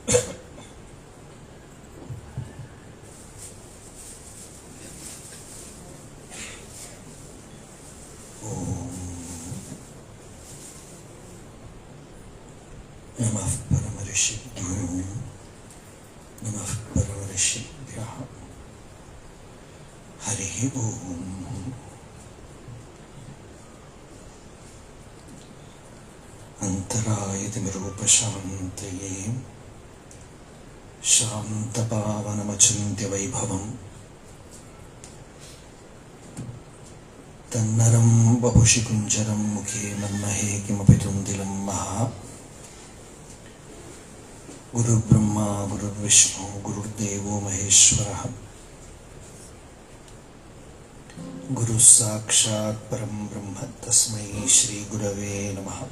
नमः परमऋषिभ्यो नमः परमऋषिभ्यः। हरिः ओम्। अन्तरायतिमिरूपशान्तये शान्तपावनमचिन्त्यवैभवम् तन्नरं वपुषि कुञ्जरं मुखे मन्महे किमपि तुन्दिलं महा। गुरुर्ब्रह्मा गुरुर्विष्णु गुरुर्देवो महेश्वरः। गुरुः साक्षात् परं ब्रह्म तस्मै श्रीगुरवे नमः।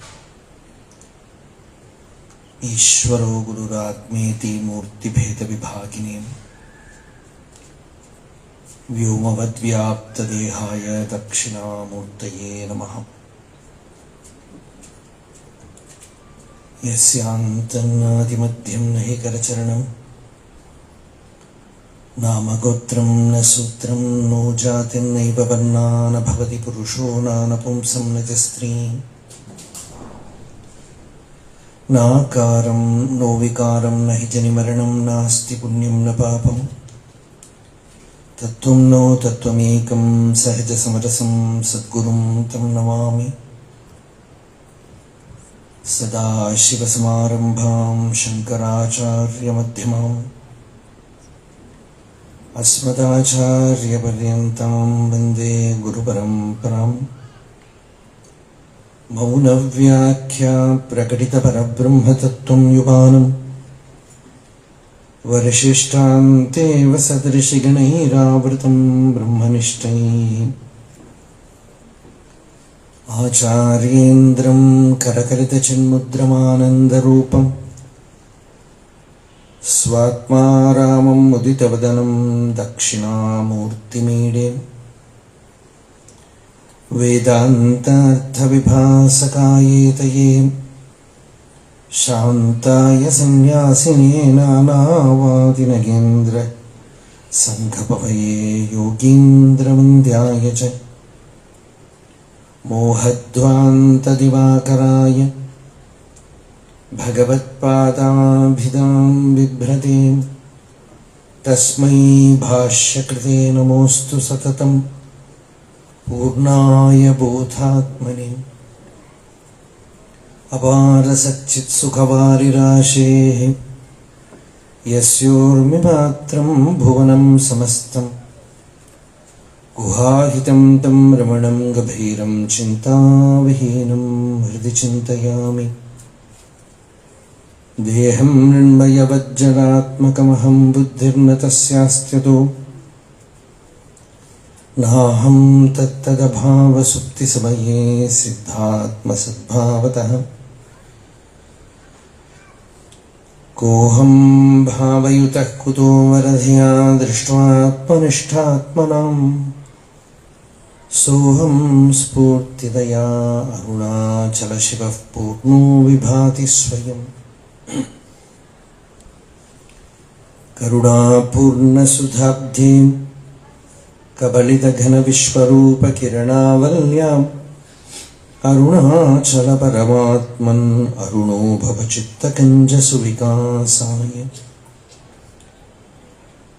ईश्वरो गुरुरात्मेति मूर्तिभेदविभागिने व्योमवद्व्याप्तदेहाय दक्षिणामूर्तये नमः। यस्यान्तन्नादिमध्यं न हि करचरणं नामगोत्रं न सूत्रं नो जातिर्नैव वर्णा न भवति पुरुषो नानपुंसं न च स्त्री। नाकारं नो विकारं न हि जनिमरणं नास्ति पुण्यं न पापं। तत्त्वं नो तत्त्वमेकं सहजसमरसं सद्गुरुं तं नमामि। सदाशिवसमारम्भां शङ्कराचार्यमध्यमाम् अस्मदाचार्यपर्यन्तां वन्दे गुरुपरम्पराम्। मौनव्याख्या प्रकटितपरब्रह्मतत्त्वं युवानं वरिशिष्टान्तेव सदृशिगणैरावृतं ब्रह्मनिष्ठैः। आचार्येन्द्रं करकलितचिन्मुद्रमानन्दरूपं स्वात्मा रामं मुदितवदनं दक्षिणामूर्तिमीडे। वेदान्तार्थविभासकायेतये शान्ताय सन्न्यासिने नानावादिनगेन्द्र संघपवये योगीन्द्रवन्द्याय च मोहध्वान्तदिवाकराय भगवत्पादाभिधां बिभ्रतीं तस्मै भाष्यकृते नमोऽस्तु सततं पूर्णाय बोधात्मने। अपारसच्चित्सुखवारिराशेः यस्योर्मिमात्रं भुवनं समस्तं गुहाहितं तं रमणं गभीरं चिन्ताविहीनं हृदि चिन्तयामि। देहं मृण्मयवज्जडात्मकमहं बुद्धिर्न तस्यास्त्यतो नाहं तत्तदभावसुप्तिसमये सिद्धात्मसद्भावतः। कोऽहं भावयुतः कुतो वरधिया दृष्ट्वात्मनिष्ठात्मनाम् सोऽहं स्फूर्तिदया अरुणाचलशिवः पूर्णो विभाति स्वयम्। करुणापूर्णसुधाब्धे कबलितघनविश्वरूपकिरणावल्याम् अरुणाचलपरमात्मन् अरुणो भवचित्तकञ्जसुविकासाय।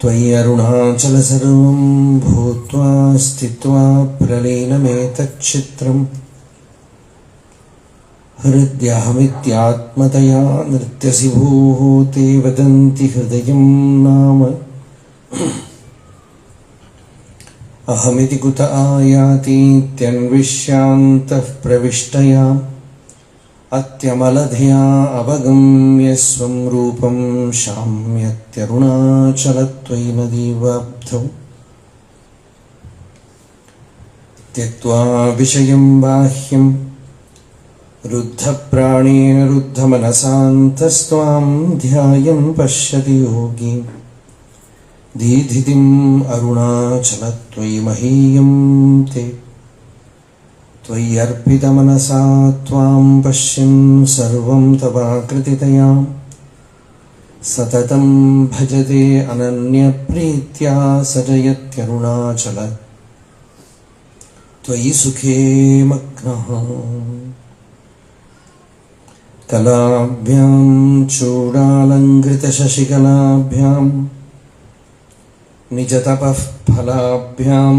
त्वयि अरुणाचल सर्वं भूत्वा स्थित्वा प्रलीनमेतच्चित्रम् हृद्यहमित्यात्मतया नृत्यसि भोः ते वदन्ति हृदयं नाम। अहमिति कुत आयातीत्यन्विष्यान्तः प्रविष्टया अत्यमलधिया अवगम्य स्वं रूपं शाम्यत्यरुणाचलत्वयि नदीवाब्धौ। त्यक्त्वा विषयं बाह्यं रुद्धप्राणेन रुद्धमनसान्तस्त्वां ध्यायन् पश्यति योगी। दीधितिम् अरुणाचलत्वयि महीयं ते त्वय्यर्पितमनसा त्वां पश्यन् सर्वं तवाकृतितया सततं भजते अनन्यप्रीत्या सजयत्यरुणाचल त्वयि सुखे मग्नः कलाभ्यां चूडालङ्कृतशशिकलाभ्यां निजतपः फलाभ्यां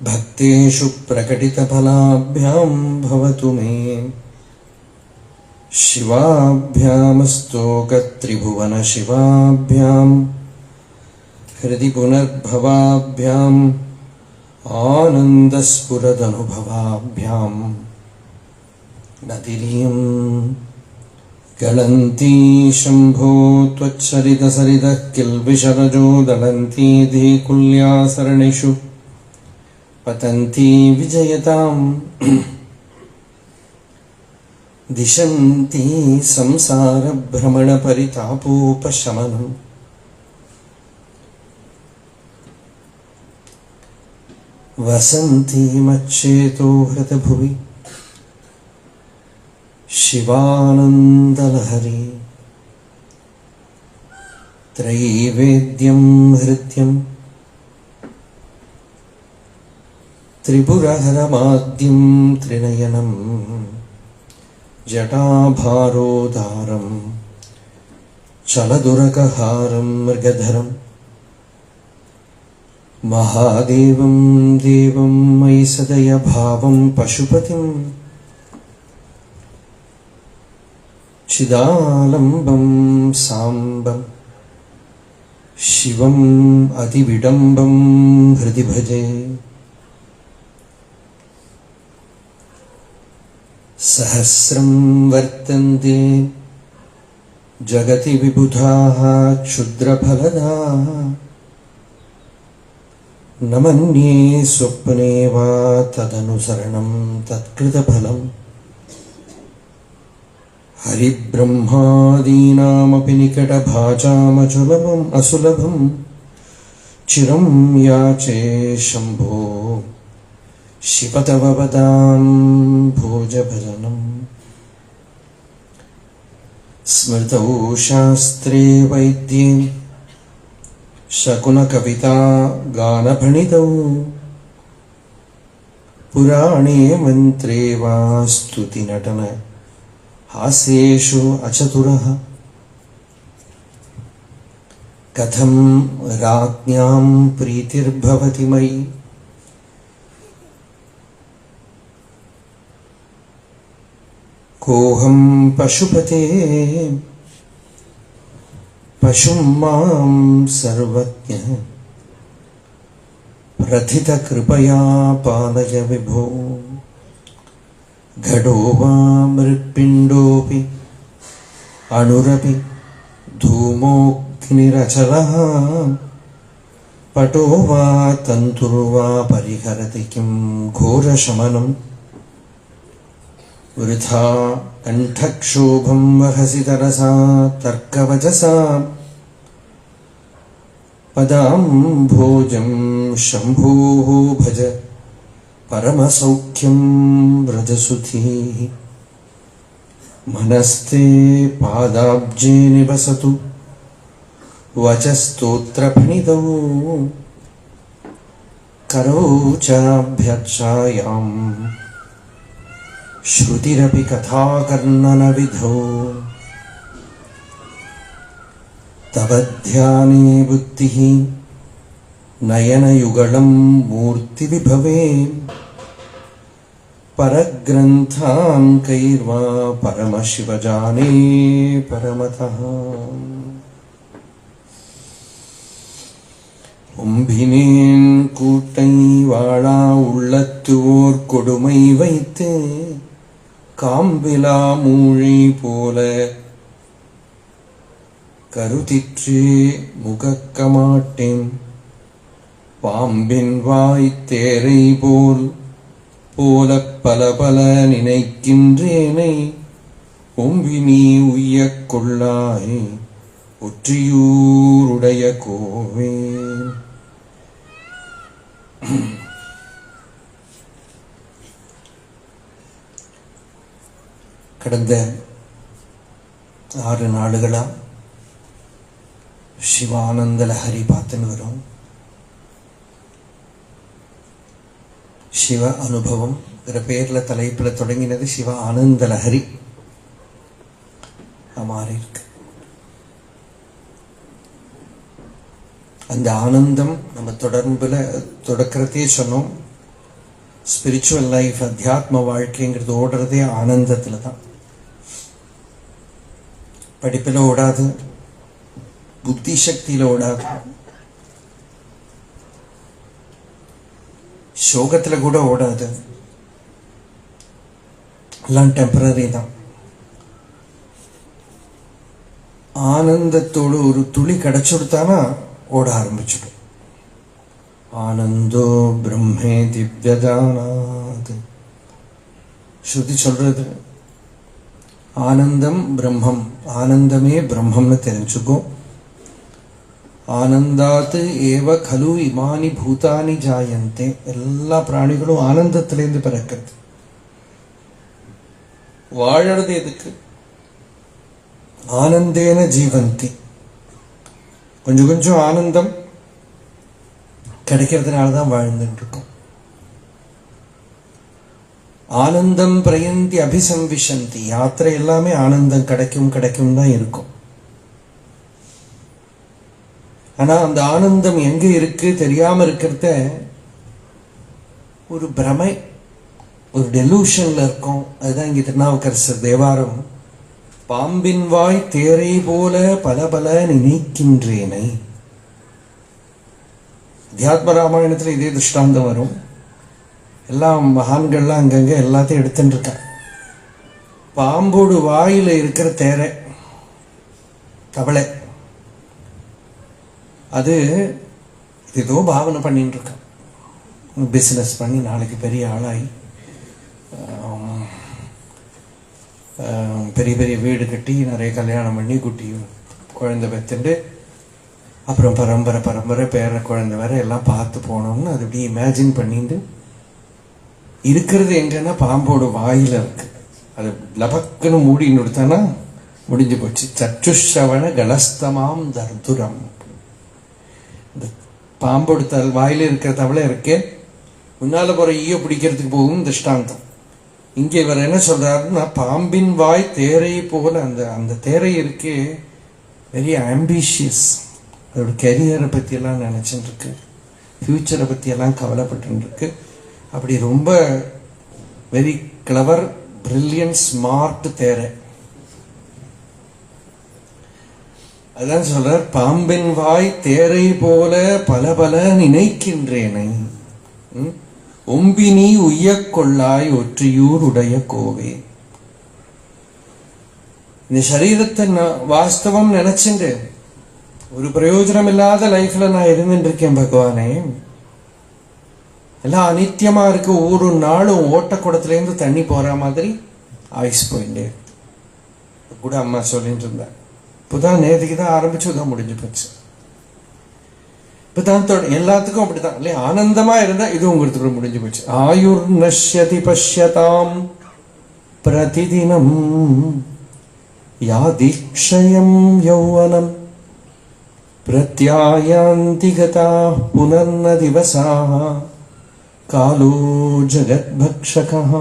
भक्तेषु प्रकटितफलाभ्यां भवतु मे शिवाभ्यामस्तोकत्रिभुवनशिवाभ्यां हृदि पुनर्भवाभ्याम् आनन्दस्फुरदनुभवाभ्यां नतिरियं गलन्ती शम्भो त्वच्छरितसरितः किल्बिषरजो दलन्ती धीकुल्यासरणिषु पतन्ती विजयताम् दिशन्ती संसारभ्रमणपरितापोपशमनम् वसन्ती मच्चेतो हृतभुवि शिवानन्दलहरी त्रैवेद्यं हृद्यं त्रिपुरहरमाद्यं त्रिनयनं जटाभारोदारं चलदुरकहारं मृगधरं महादेवं देवं मयि सदयभावं पशुपतिं चिदालम्बं साम्बं शिवम् अतिविडम्बं हृदि भजे सहस्रं वर्तन्ते जगति विबुधाः क्षुद्रफलदाः न मन्ये स्वप्ने वा तदनुसरणं तत्कृतफलम् हरिब्रह्मादीनामपि निकटभाजामचुलभम् असुलभं चिरं याचे शम्भो शिव तव पदाम्भोजभजनम् स्मृतौ शास्त्रे वैद्ये शकुनकविता गानभणितौ पुराणे मन्त्रे वा स्तुतिनटन हास्येषु अचतुरः कथं राज्ञां प्रीतिर्भवति मयि कोऽहं पशुपते पशुं मां सर्वज्ञः प्रथितकृपया पालय विभो घटो वा मृत्पिण्डोऽपि अणुरपि धूमोऽग्निरचलः पटो वा तन्तुर्वा परिहरति किं घोरशमनम् वृथा कण्ठक्षोभं वहसि तरसा तर्कवचसा पदाम्भोजं शम्भोः भज परमसौख्यं व्रजसुधीः मनस्ते पादाब्जे निवसतु वचस्तोत्रफणितौ करौ चाभ्यर्चायाम् श्रुतिरपि कथाकर्णनविधौ तव ध्याने बुद्धिः नयनयुगलं मूर्तिविभवे परग्रन्थाङ्कैर्वा परमशिवजाने परमतः உம்பினேன் கூட்டை வாழா உள்ளத்துவோர் கொடுமை வைத்து காம்பிலா மூழி போல கருதிற்றே முகக்கமாட்டேன் பாம்பின் வாய் தேரை போல் போல பல பல நினைக்கின்றேனை ஒம்பி நீ உய்யக் கொள்ளாய் ஒற்றியூருடைய கோவே. கடந்த 6 நாளுகளா சிவானந்த லஹரி பார்த்துன்னு வரும். சிவ அனுபவம் பேர்ல தலைப்புல தொடங்கினது சிவ ஆனந்த லஹரி மாறி இருக்கு. அந்த ஆனந்தம் நம்ம தொடக்கிறதே சொன்னோம். ஸ்பிரிச்சுவல் லைஃப், அத்தியாத்ம வாழ்க்கைங்கிறது ஓடுறதே ஆனந்தத்துல தான். படிப்பில் ஓடாது, புத்தி சக்தியில ஓடாது, சோகத்துல கூட ஓடாது. எல்லாம் டெம்பரரி தான். ஆனந்தத்தோடு ஒரு துளி கிடைச்சுடுத்தானா ஓட ஆரம்பிச்சுடும். ஆனந்தோ பிரம்மே திவ்யஜானாத். ஸ்ருதி சொல்றது ஆனந்தம் பிரம்மம், ஆனந்தமே பிரம்மம்னு தெரிஞ்சுக்கோ. ஆனந்தாத் ஏவ கலு இமானி பூதானி ஜாயந்தே. எல்லா பிராணிகளும் ஆனந்தத்திலேருந்து பிறக்கிறது. வாழறது எதுக்கு? ஆனந்தேன ஜீவந்தி. கொஞ்சம் கொஞ்சம் ஆனந்தம் கிடைக்கிறதுனாலதான் வாழ்ந்துட்டு இருக்கோம். ஆனந்தம் பிரயந்தி அபிசம்விஷந்தி. யாத்திரை எல்லாமே ஆனந்தம் கிடைக்கும் தான் இருக்கும். ஆனா அந்த ஆனந்தம் எங்க இருக்கு தெரியாம இருக்கிறத ஒரு பிரமை, ஒரு டெலூஷன்ல இருக்கும். அதுதான் இங்க திருநாவுக்கரசர் தேவாரம், பாம்பின் வாய் தேரை போல பல பல நினைக்கின்றேனை. அத்தியாத்ம ராமாயணத்துல இதே திருஷ்டாந்தம் வரும். எல்லாம் மகான்கள்லாம் அங்கங்க எல்லாத்தையும் எடுத்துட்டு இருக்க. பாம்போடு வாயில இருக்கிற தேரை, தவளை, அது ஏதோ பாவனை பண்ணிட்டு இருக்க. பிசினஸ் பண்ணி நாளைக்கு பெரிய ஆளாகி பெரிய பெரிய வீடு கட்டி நிறைய கல்யாணம் பண்ணி குட்டி குழந்தை பெற்றுண்டு அப்புறம் பரம்பரை பேர குழந்தை வேற எல்லாம் பார்த்து போனோம்னு அது இப்படி இமேஜின் பண்ணிட்டு இருக்கிறது எங்கன்னா பாம்போட வாயில இருக்கு. அது லபக்குன்னு மூடின்னு கொடுத்தானா முடிஞ்சு போச்சு. சற்றுஷவன கலஸ்தமாம் தர்துரம். இந்த பாம்போட வாயில இருக்கிற தவளை இருக்கே, முன்னால போற ஈய பிடிக்கிறதுக்கு போகும் திருஷ்டாந்தம். இங்கே இவர் என்ன சொல்றாருன்னா, பாம்பின் வாய் தேரை போல. அந்த தேரை இருக்கே வெரி ஆம்பிஷியஸ். அதோட கெரியரை பத்தி எல்லாம் நினைச்சுட்டு இருக்கு, ஃபியூச்சரை பத்தி எல்லாம் கவலைப்பட்டு இருக்கு. அப்படி ரொம்ப வெரி கிளவர், பிரில்லியன்ட், ஸ்மார்ட் தேரை. அதான் சொல்றார், பாம்பின் வாய் தேரை போல பல பல நினைக்கின்றேனை, ஒம்பினி உய்யக் கொள்ளாய் ஒற்றியூர் உடைய கோவே. இந்த சரீரத்தை வாஸ்தவம் நினைச்சுண்டு ஒரு பிரயோஜனம் இல்லாத லைஃப்ல நான் இருந்துட்டு இருக்கேன் பகவானே. எல்லாம் அனித்தியமா இருக்கு. ஒவ்வொரு நாளும் ஓட்டக்குடத்துல இருந்து தண்ணி போற மாதிரி ஆயுஸ் போயிட்டே கூட அம்மா சொல்லிட்டு இருந்தா. இப்பதான் நேற்றுக்கு தான் ஆரம்பிச்சு முடிஞ்சு போச்சு. இப்பதான் எல்லாத்துக்கும் அப்படித்தான் இல்லையா? ஆனந்தமா இருந்தா இது உங்களுக்கு கூட முடிஞ்சு போச்சு. ஆயுர் நஷ்யதி பஷ்யதாம் பிரதிதினம் யாதிக்ஷயம் யௌவனம் பிரத்யாயாந்தி கதா புனர்ன திவசாः காலோ ஜகத்பக்ஷகः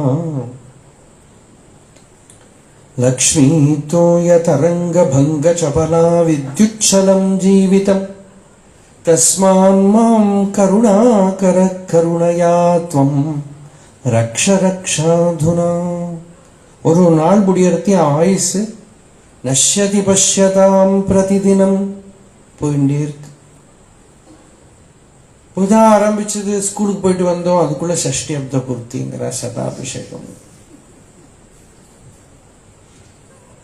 லக்ஷ்மீதோ யதரங்க சபலா வித்யுச்சலம் ஜீவிதம் தஸ்மான் மாம் கருணாகர கருணையா த்வம் ரக்ஷ ரக்ஷாதுனா. ஒரு நாள் முடியறத்தி ஆயுசு நஷ்யதி பஷ்யதாம் பிரதிதினம் போயிட்டே இருக்கு. புதா ஆரம்பிச்சது, ஸ்கூலுக்கு போயிட்டு வந்தோம், அதுக்குள்ள ஷஷ்டி அப்த பூர்த்திங்கிற சதாபிஷேகம்.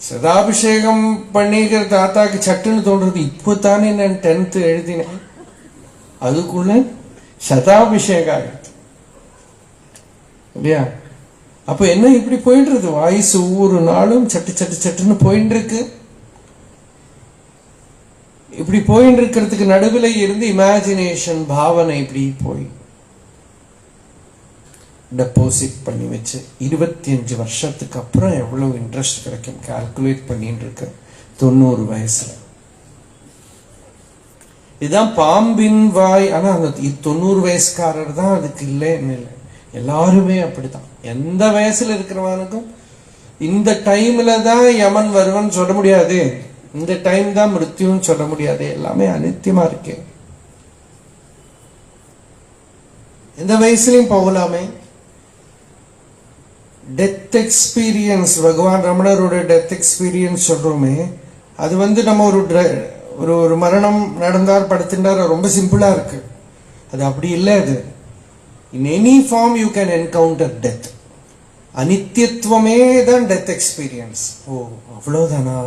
சதாபிஷேகம் பண்ணிக்கிற தாத்தாக்கு சட்டுன்னு தோன்றது, இப்போத்தானே நான் 10th எழுதினேன், அதுக்குள்ள சதாபிஷேகம் ஆயிடுது இல்லையா? அப்ப என்ன இப்படி போயிடுறது? வாய்ஸ் ஒவ்வொரு நாளும் சட்டு சட்டு சட்டுன்னு போயிட்டு இருக்கு. இப்படி போயிட்டு இருக்கிறதுக்கு நடுவில் இருந்து இமேஜினேஷன், பாவனை இப்படி போய் டெபாசிட் பண்ணி வச்சு 25 வருஷத்துக்கு அப்புறம் எவ்வளவு இன்ட்ரெஸ்ட் கிடைக்கும் கால்குலேட் பண்ணிட்டு இருக்க. 90 வயசுல. இதுதான் பாம்பின் வாய். ஆனா அந்த 90 வயசுக்காரர் தான் அதுக்கு இல்லைன்னு இல்லை, எல்லாருமே அப்படித்தான். எந்த வயசுல இருக்கிறவனுக்கும் இந்த டைம்ல தான் யமன் வருவன் சொல்ல முடியாது, இந்த டைம் தான் மிருத்யுன்னு சொல்ல முடியாது. எல்லாமே அனித்தியமா இருக்கு. எந்த வயசுலயும் போகலாமே. டெத் எக்ஸ்பீரியன்ஸ், பகவான் ரமணரோட டெத் எக்ஸ்பீரியன்ஸ் சொல்றோமே, அது நம்ம ஒரு மரணம் நடந்தார் படுத்தினார், ரொம்ப சிம்பிளா இருக்கு. அது அப்படி இல்லை. அது in any form you can encounter death. அனித்தியத்துவமே தான் டெத் எக்ஸ்பீரியன்ஸ். ஓ அவ்வளவுதானா,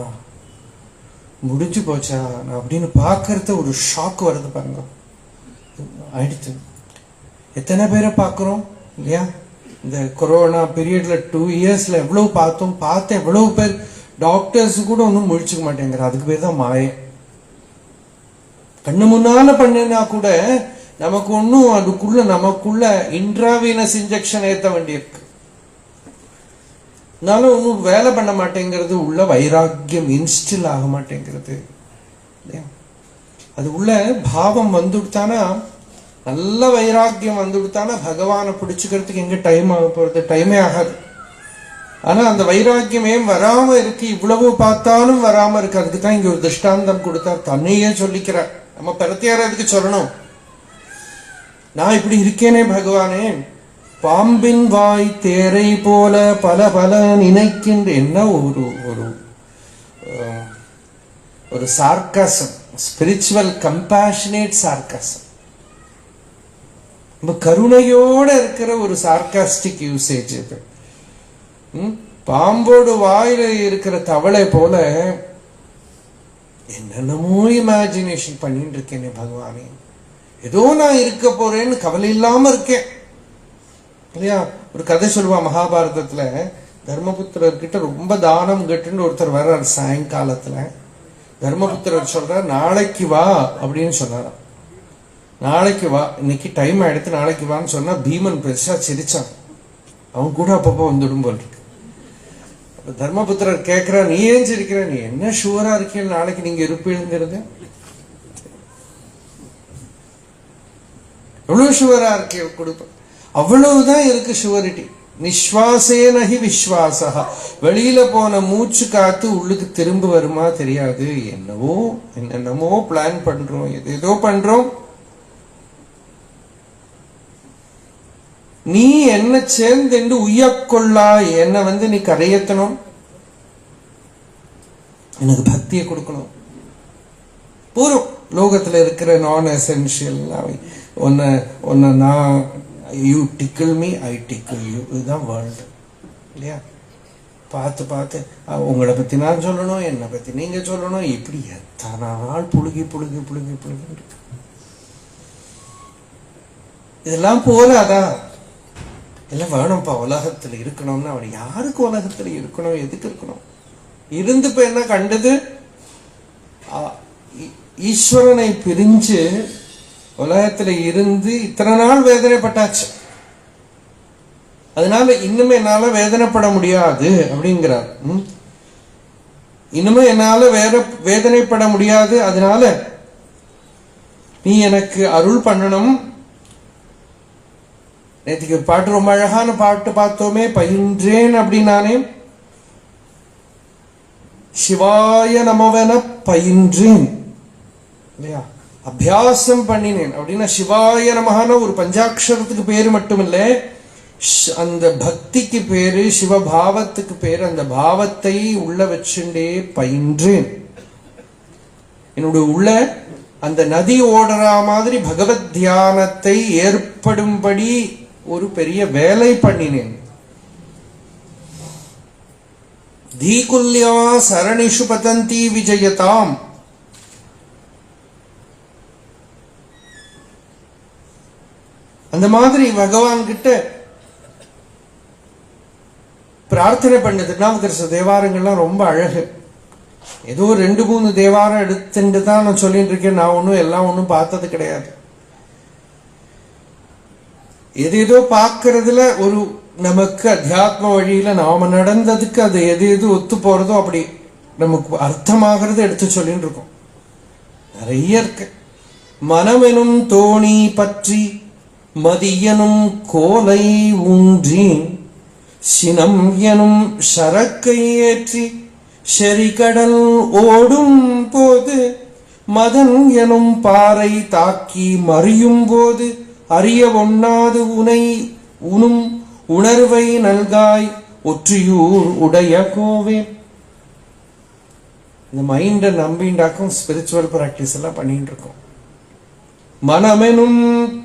முடிஞ்சு போச்சா அப்படின்னு பார்க்கறது ஒரு ஷாக் வருது பாருங்க. ஆயிடுச்சு. எத்தனை பேரை பார்க்குறோம் இல்லையா? இந்த கொரோனா பீரியட்ல 2 இயர்ஸ்ல எவ்வளவு பார்த்தோம். பார்த்து எவ்வளவு பேர் டாக்டர்ஸ் கூட ஒன்றும் முழிச்சுக்க மாட்டேங்கிற. அதுக்கு பேர் தான் மாய. கண்ணு முன்னால பண்ணினா கூட நமக்கு ஒன்றும் நமக்குள்ள இன்ட்ராவீனஸ் இன்ஜெக்ஷன் ஏற்ற வேண்டியிருக்கு. இருந்தாலும் ஒன்றும் வேலை பண்ண மாட்டேங்கிறது. உள்ள வைராக்கியம் இன்ஸ்டில் ஆக மாட்டேங்கிறது. அது உள்ள பாவம் வந்துடுத்தானா, நல்ல வைராக்கியம் வந்துடுத்தானா பகவானை பிடிச்சுக்கிறதுக்கு எங்க டைம் ஆக போறது? டைமே ஆகாது. ஆனா அந்த வைராக்கியம் ஏன் வராம இருக்கு? இவ்வளவு பார்த்தாலும் வராம இருக்கு. அதுக்கு தான் இங்க ஒரு திருஷ்டாந்தம் கொடுத்தார். தன்னையே சொல்லிக்கிறார். நம்ம பிரத்தியார அதுக்கு சொல்லணும். நான் இப்படி இருக்கேனே பகவானே, பாம்பின் வாய் தேரை போல பல பல நினைக்கின்ற. என்ன ஒரு சார்காசம், ஸ்பிரிச்சுவல் கம்பேஷனேட் சார்காசம். நம்ம கருணையோட இருக்கிற ஒரு சார்காஸ்டிக் யூசேஜ் இது. பாம்போடு வாயில இருக்கிற தவளை போல என்னென்னமோ இமேஜினேஷன் பண்ணிட்டு இருக்கேனே பகவானே, ஏதோ நான் இருக்க போறேன்னு கவலை இல்லாம இருக்கேன் இல்லையா? ஒரு கதை சொல்லுவா மகாபாரதத்துல. தர்மபுத்திரர்கிட்ட ரொம்ப தானம் கட்டுன்னு ஒருத்தர் வர்றார். சாயங்காலத்துல தர்மபுத்திரர் சொல்றார், நாளைக்கு வா அப்படின்னு சொன்னாராம். நாளைக்கு வா, இன்னைக்கு டைம் ஆயிடுத்து, நாளைக்கு வான்னு சொன்னா பீமன் பெருசா சிரிச்சான். அவன் கூட அப்பப்போ வந்துடும் போல் இருக்கு. தர்மபுத்திரர் கேட்கிறா, நீ ஏன் சிரிக்கிற? நீ என்ன ஷுவரா இருக்கீங்க நாளைக்கு நீங்க இருப்பீங்கிறது? எவ்வளவு ஷுவரா இருக்கே கொடுப்ப. அவ்வளவுதான் இருக்கு ஷுவரிட்டி. நிஸ்வாசேனஹி விஸ்வாசா. வெளியில போன மூச்சு காத்து உள்ளுக்கு திரும்ப வருமா தெரியாது. என்னென்னமோ பிளான் பண்றோம், ஏதோ பண்றோம். நீ என்ன சேர்ந்து உய்யக்கொள்ளா, என்ன நீ கரையத்தணும், எனக்கு பக்தியை கொடுக்கணும். பூர்வம் லோகத்துல இருக்கிற நான் எசென்ஷியல் ஒன்னு நான் யூ டிக்கிள் மீ, ஐ டிக்கிள் யூ. இதுதான் வேர்ல்டு இல்லையா? பார்த்து பார்த்து உங்களை பத்தி நான் சொல்லணும், என்னை பத்தி நீங்க சொல்லணும். இப்படி எத்தனை நாள் புழுகி புழுகி புழுகி புழுகி. இதெல்லாம் போறாதான். எல்லாம் வேணும்ப்பா. உலகத்துல இருக்கணும்னா அவன் யாருக்கு உலகத்துல இருக்கணும், எதுக்கு இருக்கணும்? இருந்து இப்ப என்ன கண்டது? ஈஸ்வரனை பிரிஞ்சு உலகத்துல இருந்து இத்தனை நாள் வேதனைப்பட்டாச்சு. அதனால இன்னுமே என்னால வேதனைப்பட முடியாது அப்படிங்கிறார். இன்னுமே என்னால வேதனைப்பட முடியாது. அதனால நீ எனக்கு அருள் பண்ணணும். நேற்றுக்கு ஒரு பாட்டு, ரொம்ப அழகான பாட்டு பார்த்தோமே, பயின்றேன் அப்படின்னானே. சிவாய நமவன பயின்றேன் இல்லையா? அபியாசம் பண்ணினேன் அப்படின்னா சிவாய நமகான ஒரு பஞ்சாட்சரத்துக்கு பேரு மட்டும் இல்லை, அந்த பக்திக்கு பேரு, சிவபாவத்துக்கு பேரு. அந்த பாவத்தை உள்ள வச்சுட்டே பயின்றேன். என்னுடைய உள்ள அந்த நதி ஓடுற மாதிரி பகவத் தியானத்தை ஏற்படும்படி ஒரு பெரிய வேலை பண்ணினேன். தீகுல்யா சரணிஷு பதந்தி விஜயதாம். அந்த மாதிரி பகவான் கிட்ட பிரார்த்தனை பண்ண திருநாவுக்கரசு தேவாரங்கள்லாம் ரொம்ப அழகு. ஏதோ 2-3 தேவாரம் எடுத்துட்டு தான் நான் சொல்லிட்டு இருக்கேன். நான் எல்லாம் பார்த்தது கிடையாது. எது பார்க்கறதுல நமக்கு அத்தியாத்ம வழியில நாம நடந்ததுக்கு அது எது ஒத்து போறதோ அப்படி நமக்கு அர்த்தமாகிறது எடுத்து சொல்லிட்டு இருக்கோம். நிறைய இருக்கு. மனமெனும் தோணி பற்றி மதியனும் கோலை ஊன்றி சினம் எனும் சரக்கை ஏற்றி செறிகடல் ஓடும் போது மதன் எனும் பாறை தாக்கி மறியும் போது அறிய ஒண்ணாது உனை உணும் உணர்வை நல்காய் ஒற்றியூர் உடைய கோவே. இந்த மைண்டை நம்பிண்டாக்கும் ஸ்பிரிச்சுவல் பிராக்டிஸ் எல்லாம் பண்ணிட்டு இருக்கோம். மனமெனும்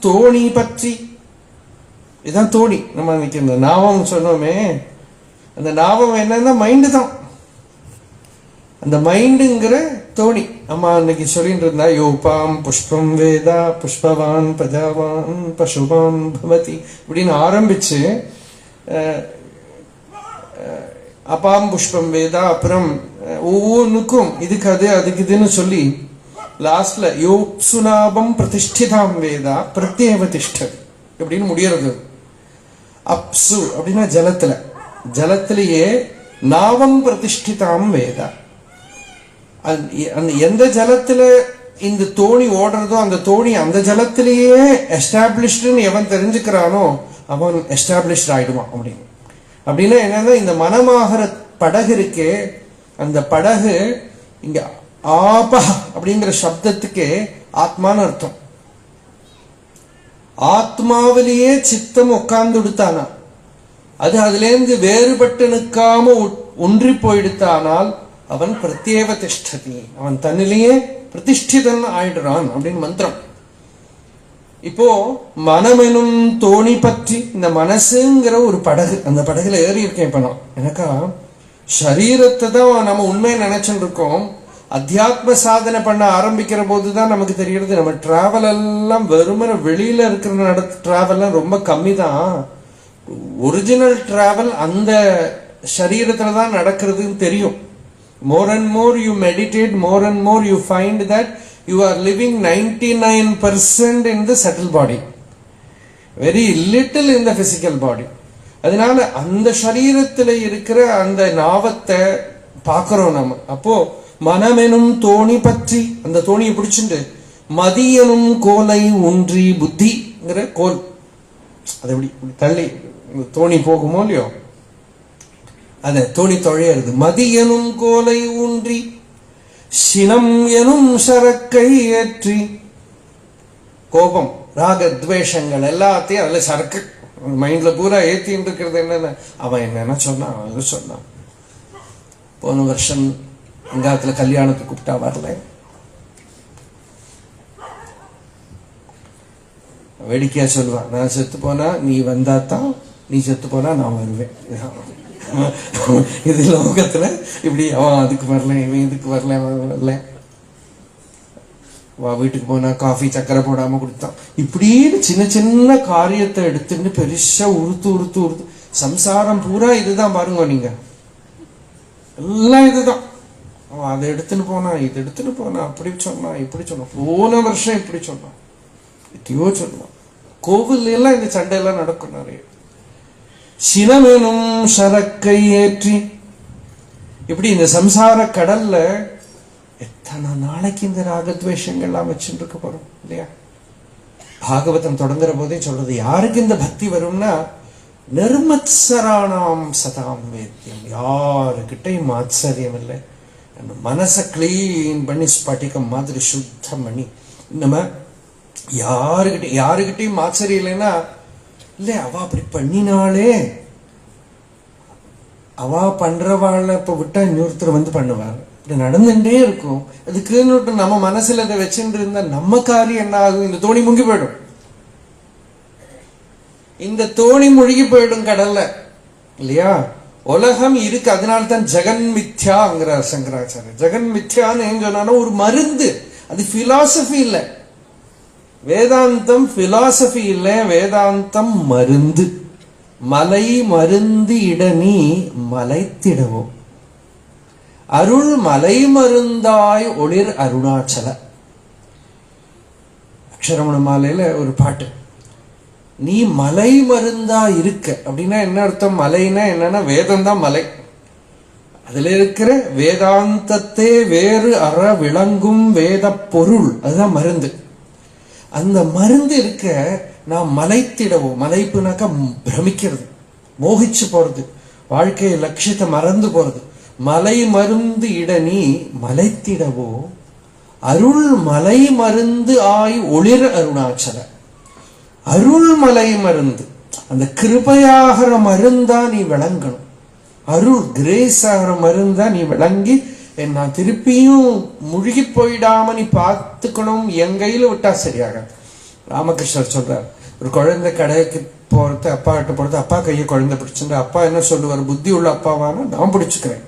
தோணி பற்றி, இதுதான் தோணி. நம்ம இன்னைக்கு இந்த நாவம் சொன்னோமே, அந்த நாவம் என்னன்னா மைண்டு தான். அந்த மைண்டுங்கிற தோணி. அம்மா அன்னைக்கு சொல்லிட்டு இருந்தா, யோபாம் புஷ்பம் வேதா புஷ்பவான் பிரஜாவான் பசுவான் பவதி இப்படின்னு ஆரம்பிச்சு அபாம் புஷ்பம் வேதா, அப்புறம் ஒவ்வொன்றுக்கும் இதுக்கு அது அதுக்கு இதுன்னு சொல்லி லாஸ்ட்ல யோப்சுனாபம் பிரதிஷ்டிதாம் வேதா பிரத்யேவ திஷ்டதி அப்படின்னு முடியறது. அப்சு அப்படின்னா ஜலத்துல, ஜலத்திலேயே நாவம் பிரதிஷ்டிதாம் வேதா. அந்த எந்த ஜலத்துல இந்த தோணி ஓடுறதோ அந்த தோணி அந்த ஜலத்திலேயே எஸ்டாப்ளிஷ்டுன்னு எவன் தெரிஞ்சுக்கிறானோ அவன் எஸ்டாப்ளிஷ்ட் ஆயிடுவான். அப்படின்னா என்னன்னா, இந்த மனமாகிற படகு இருக்கே, அந்த படகு இங்க ஆபா அப்படிங்கிற சப்தத்துக்கே ஆத்மான்னு அர்த்தம். ஆத்மாவிலேயே சித்தம் உட்கார்ந்து விடுத்தானா, அது அதுல இருந்து வேறுபட்டு நிற்காம ஒன்றி போயிடுத்தானால் அவன் பிரத்யேவ திஷ்டதி, அவன் தன்னிலேயே பிரதிஷ்டிதன் ஆயிடுறான் அப்படின்னு மந்திரம். இப்போ மனமெனும் தோணி பற்றி, இந்த மனசுங்கிற ஒரு படகு, அந்த படகுல ஏறி இருக்கேன். இப்ப நான் எனக்கா சரீரத்தை தான் நம்ம உண்மையை நினைச்சுட்டு இருக்கோம். அத்தியாத்ம சாதனை பண்ண ஆரம்பிக்கிற போதுதான் நமக்கு தெரிகிறது நம்ம டிராவல் எல்லாம் வெறுமன வெளியில இருக்கிற டிராவல்லாம் ரொம்ப கம்மி தான். ஒரிஜினல் டிராவல் அந்த சரீரத்துல தான் நடக்கிறதுன்னு தெரியும். More and more you meditate, more and more you find that you are living 99% in the subtle body, very little in the physical body. அதனால அந்த சரீரத்தில் இருக்கிற அந்த நாவத்தை பார்க்கிறோம் நம்ம. அப்போ மனமெனும் தோணி பற்றி, அந்த தோணியை பிடிச்சிட்டு மதியனும் கோலை ஊன்றி, புத்திங்கிற கோல் அதை எப்படி தள்ளி தோணி போகுமோ இல்லையோ, அத தோணி தொழையிறது. மதியனும் கோலை ஊன்றி சினம் எனும் சரக்கை ஏற்றி, கோபம் ராகத்வேஷங்கள் எல்லாத்தையும் அதுல சரக்கு மைண்ட்ல பூரா ஏத்தின்னு இருக்கிறது. என்னன்னா, அவன் என்னன்னா சொன்னான், அவன் சொன்னான். போன வருஷம் அங்காத்துல கல்யாணத்துக்கு கூப்பிட்டா வரல, வேடிக்கையா சொல்லுவான், நான் செத்து போனா நீ வந்தாத்தான், நீ செத்து போனா நான் வருவேன். இது லோகத்துல இப்படி அவன் அதுக்கு வரல, இவன் இதுக்கு வரல, அவன் வரல, வீட்டுக்கு போனா காஃபி சக்கரை போடாம கொடுத்தான், இப்படின்னு சின்ன சின்ன காரியத்தை எடுத்துட்டு பெருசா உறுத்து உறுத்து உறுத்து சம்சாரம் பூரா இதுதான் பாருங்க. நீங்க எல்லாம் இதுதான். அவன் அதை எடுத்துன்னு போனா, இது எடுத்துன்னு போனா, அப்படி சொன்னா, இப்படி சொன்னான், போன வருஷம் இப்படி சொன்னான், எத்தையோ சொன்னான். கோவில் எல்லாம் இந்த சண்டையெல்லாம் நடக்கும் நிறைய. சினமெனும் சரக்கை ஏற்றி, இப்படி இந்த சம்சார கடல்ல எத்தனை நாளைக்கு இந்த ராகத்வேஷங்கள்லாம் வச்சுட்டு இருக்க போறோம் இல்லையா? பாகவதம் தொடங்குற போதே சொல்றது, யாருக்கு இந்த பக்தி வரும்னா, நிர்மத்சராணாம் சதாம் வேத்தியம், யாருக்கிட்டையும் ஆச்சரியம் இல்லை. மனசை கிளீன் பண்ணி ஸ்பட்டிகம் மாதிரி சுத்தம் பண்ணி, நம்ம யாருக்கிட்டையும் ஆச்சரியம் இல்லைன்னா, இல்ல அவ அப்படி பண்ணினாலே, அவ பண்றவாள் இப்ப விட்டா இன்னொருத்தர் வந்து பண்ணுவார், இப்படி நடந்துட்டே இருக்கும். அதுக்குன்னு நம்ம மனசுல அதை வச்சுட்டு இருந்தா நம்ம காரியம் என்ன ஆகும்? இந்த தோணி முங்கி போயிடும். இந்த தோணி முழுகி போயிடும் கடல்ல இல்லையா? உலகம் இருக்கு, அதனால்தான் ஜெகன் மித்யாங்கிறார் சங்கராச்சாரியர். ஜெகன் மித்யான்னு ஏன் சொன்னா ஒரு மருந்து, அது பிலாசபி இல்லை. வேதாந்தம் பிலாசபி இல்லை, வேதாந்தம் மருந்து. மலை மருந்து இடனி மலைத்திடவும், அருள் மலை மருந்தாய் ஒளிர் அருணாச்சல. அக்ஷரமண மாலையில ஒரு பாட்டு, நீ மலை மருந்தா இருக்க அப்படின்னா என்ன அர்த்தம்? மலைன்னா என்னன்னா வேதம் தான் மலை. அதுல இருக்கிற வேதாந்தத்தை வேறு அற விளங்கும் வேத பொருள், அதுதான் மருந்து. அந்த மருந்து இருக்க நாம் மலைத்திடவும், மலைப்புனாக்கா பிரமிக்கிறது, மோகிச்சு போறது, வாழ்க்கை லட்சியத்தை மறந்து போறது. மலை மருந்து இட நீ மலைத்திடவோ அருள் மலை மருந்து ஆய் ஒளிர அருணாச்சல. அருள் மலை மருந்து, அந்த கிருபையாகிற மருந்தா நீ விளங்கணும். அருள் கிரேஸ் ஆகிற மருந்தா நீ விளங்கி நான் திருப்பியும் முழுகி போயிடாம நீ பார்த்துக்கணும். என் கையில விட்டா சரியாகாது. ராமகிருஷ்ணர் சொல்றார், ஒரு குழந்தை கடைக்கு போறது, அப்பா கிட்ட போறது, அப்பா கையை குழந்தை பிடிச்சுட்டு அப்பா என்ன சொல்லுவார், புத்தி உள்ள அப்பாவானா நான் பிடிச்சுக்கிறேன்,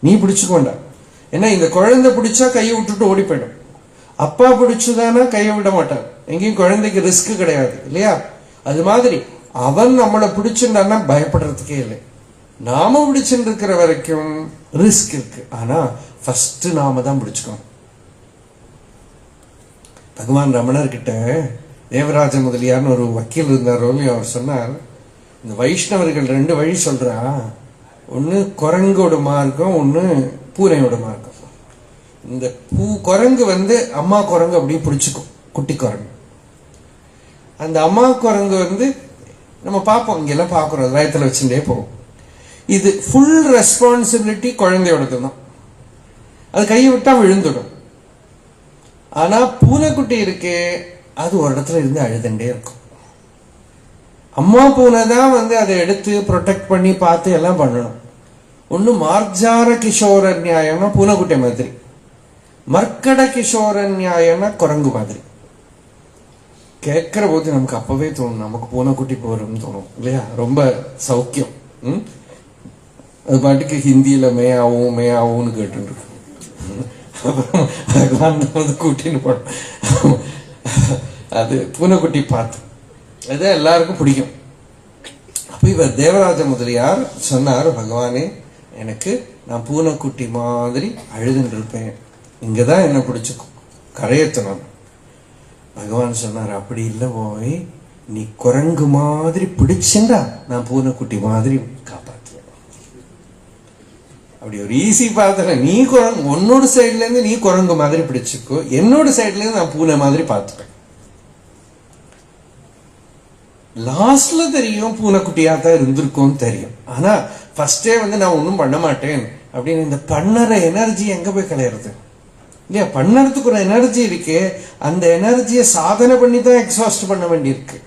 நீ பிடிச்சுக்க வேண்டாம். ஏன்னா இந்த குழந்தை பிடிச்சா கையை விட்டுட்டு ஓடி போயிடும். அப்பா பிடிச்சுதானா கையை விட மாட்டார். எங்கேயும் குழந்தைக்கு ரிஸ்க் கிடையாது இல்லையா? அது மாதிரி அவன் நம்மளை பிடிச்சுட்டான்னா பயப்படுறதுக்கே இல்லை. நாம பிடிச்சுட்டு இருக்கிற வரைக்கும் ரிஸ்க் இருக்கு. ஆனா ஃபர்ஸ்ட் நாம தான் பிடிச்சுக்கணும். பகவான் ரமணர் கிட்ட தேவராஜ முதலியார்னு ஒரு வக்கீல் இருந்தாரோ, அவர் சொன்னார், இந்த வைஷ்ணவர்கள் 2 வழி சொல்றா, ஒன்னு குரங்கோட மார்க்கம், ஒன்னு பூனையோட மார்க்கம். இந்த குரங்கு அம்மா குரங்கு அப்படியே பிடிச்சுக்கும், குட்டி குரங்கு. அந்த அம்மா குரங்கு நம்ம பார்ப்போம், இங்கெல்லாம் பார்க்குறோம், வயத்துல வச்சுட்டே போகும். இது ஃபுல் ரெஸ்பான்சிபிலிட்டி குழந்தையோடது தான். அது கையை விட்டா விழுந்துடும். ஆனா பூனைக்குட்டி இருக்கே, அது ஒரு இடத்துல இருந்து அழுதுண்டே இருக்கும். அம்மா பூனை தான் அதை எடுத்து ப்ரொடெக்ட் பண்ணி பார்த்து எல்லாம் பண்ணணும். ஒண்ணு மார்ஜார கிஷோர நியாயம்னா பூனைக்குட்டி மாதிரி, மர்க்கட கிஷோர நியாயம்னா குரங்கு மாதிரி. கேட்கிற போது நமக்கு அப்பவே தோணும், நமக்கு பூனைக்குட்டி போறோம்னு தோணும் இல்லையா? ரொம்ப சௌக்கியம். அது பாட்டுக்கு ஹிந்தியில மேயாவும் மேயாவும்னு கேட்டு இருக்கு. அப்புறம் கூட்டின்னு போனோம். அது பூனைக்குட்டி பார்த்து அது எல்லாருக்கும் பிடிக்கும். அப்ப இவர் தேவராஜ முதலியார் சொன்னார், பகவானே எனக்கு நான் பூனைக்குட்டி மாதிரி அழுதுன்னு இருப்பேன், இங்கதான் என்ன பிடிச்சுக்கும், கரையத்தணும். பகவான் சொன்னார், அப்படி இல்லை போய், நீ குரங்கு மாதிரி பிடிச்சுண்டா நான் பூனைக்குட்டி மாதிரி காப்பாற்றுவேன். அப்படி ஒரு ஈஸி பாத்துல நீ குரங்கு, உன்னோட சைட்ல இருந்து நீ குரங்கு மாதிரி பிடிச்சுக்கோ, என்னோட சைட்ல இருந்து நான் பூனை மாதிரி பார்த்துப்பேன். லாஸ்ட்ல தெரியும் பூனைக்குட்டியா தான் இருந்திருக்கும் தெரியும். ஆனா ஃபர்ஸ்டே நான் ஒன்றும் பண்ண மாட்டேன் அப்படின்னு இந்த பண்ணற எனர்ஜி எங்க போய் கலையிறது இல்லையா? பண்ணறதுக்கு ஒரு எனர்ஜி இருக்கு. அந்த எனர்ஜியை சாதனை பண்ணி தான் எக்ஸாஸ்ட் பண்ண வேண்டியிருக்கு,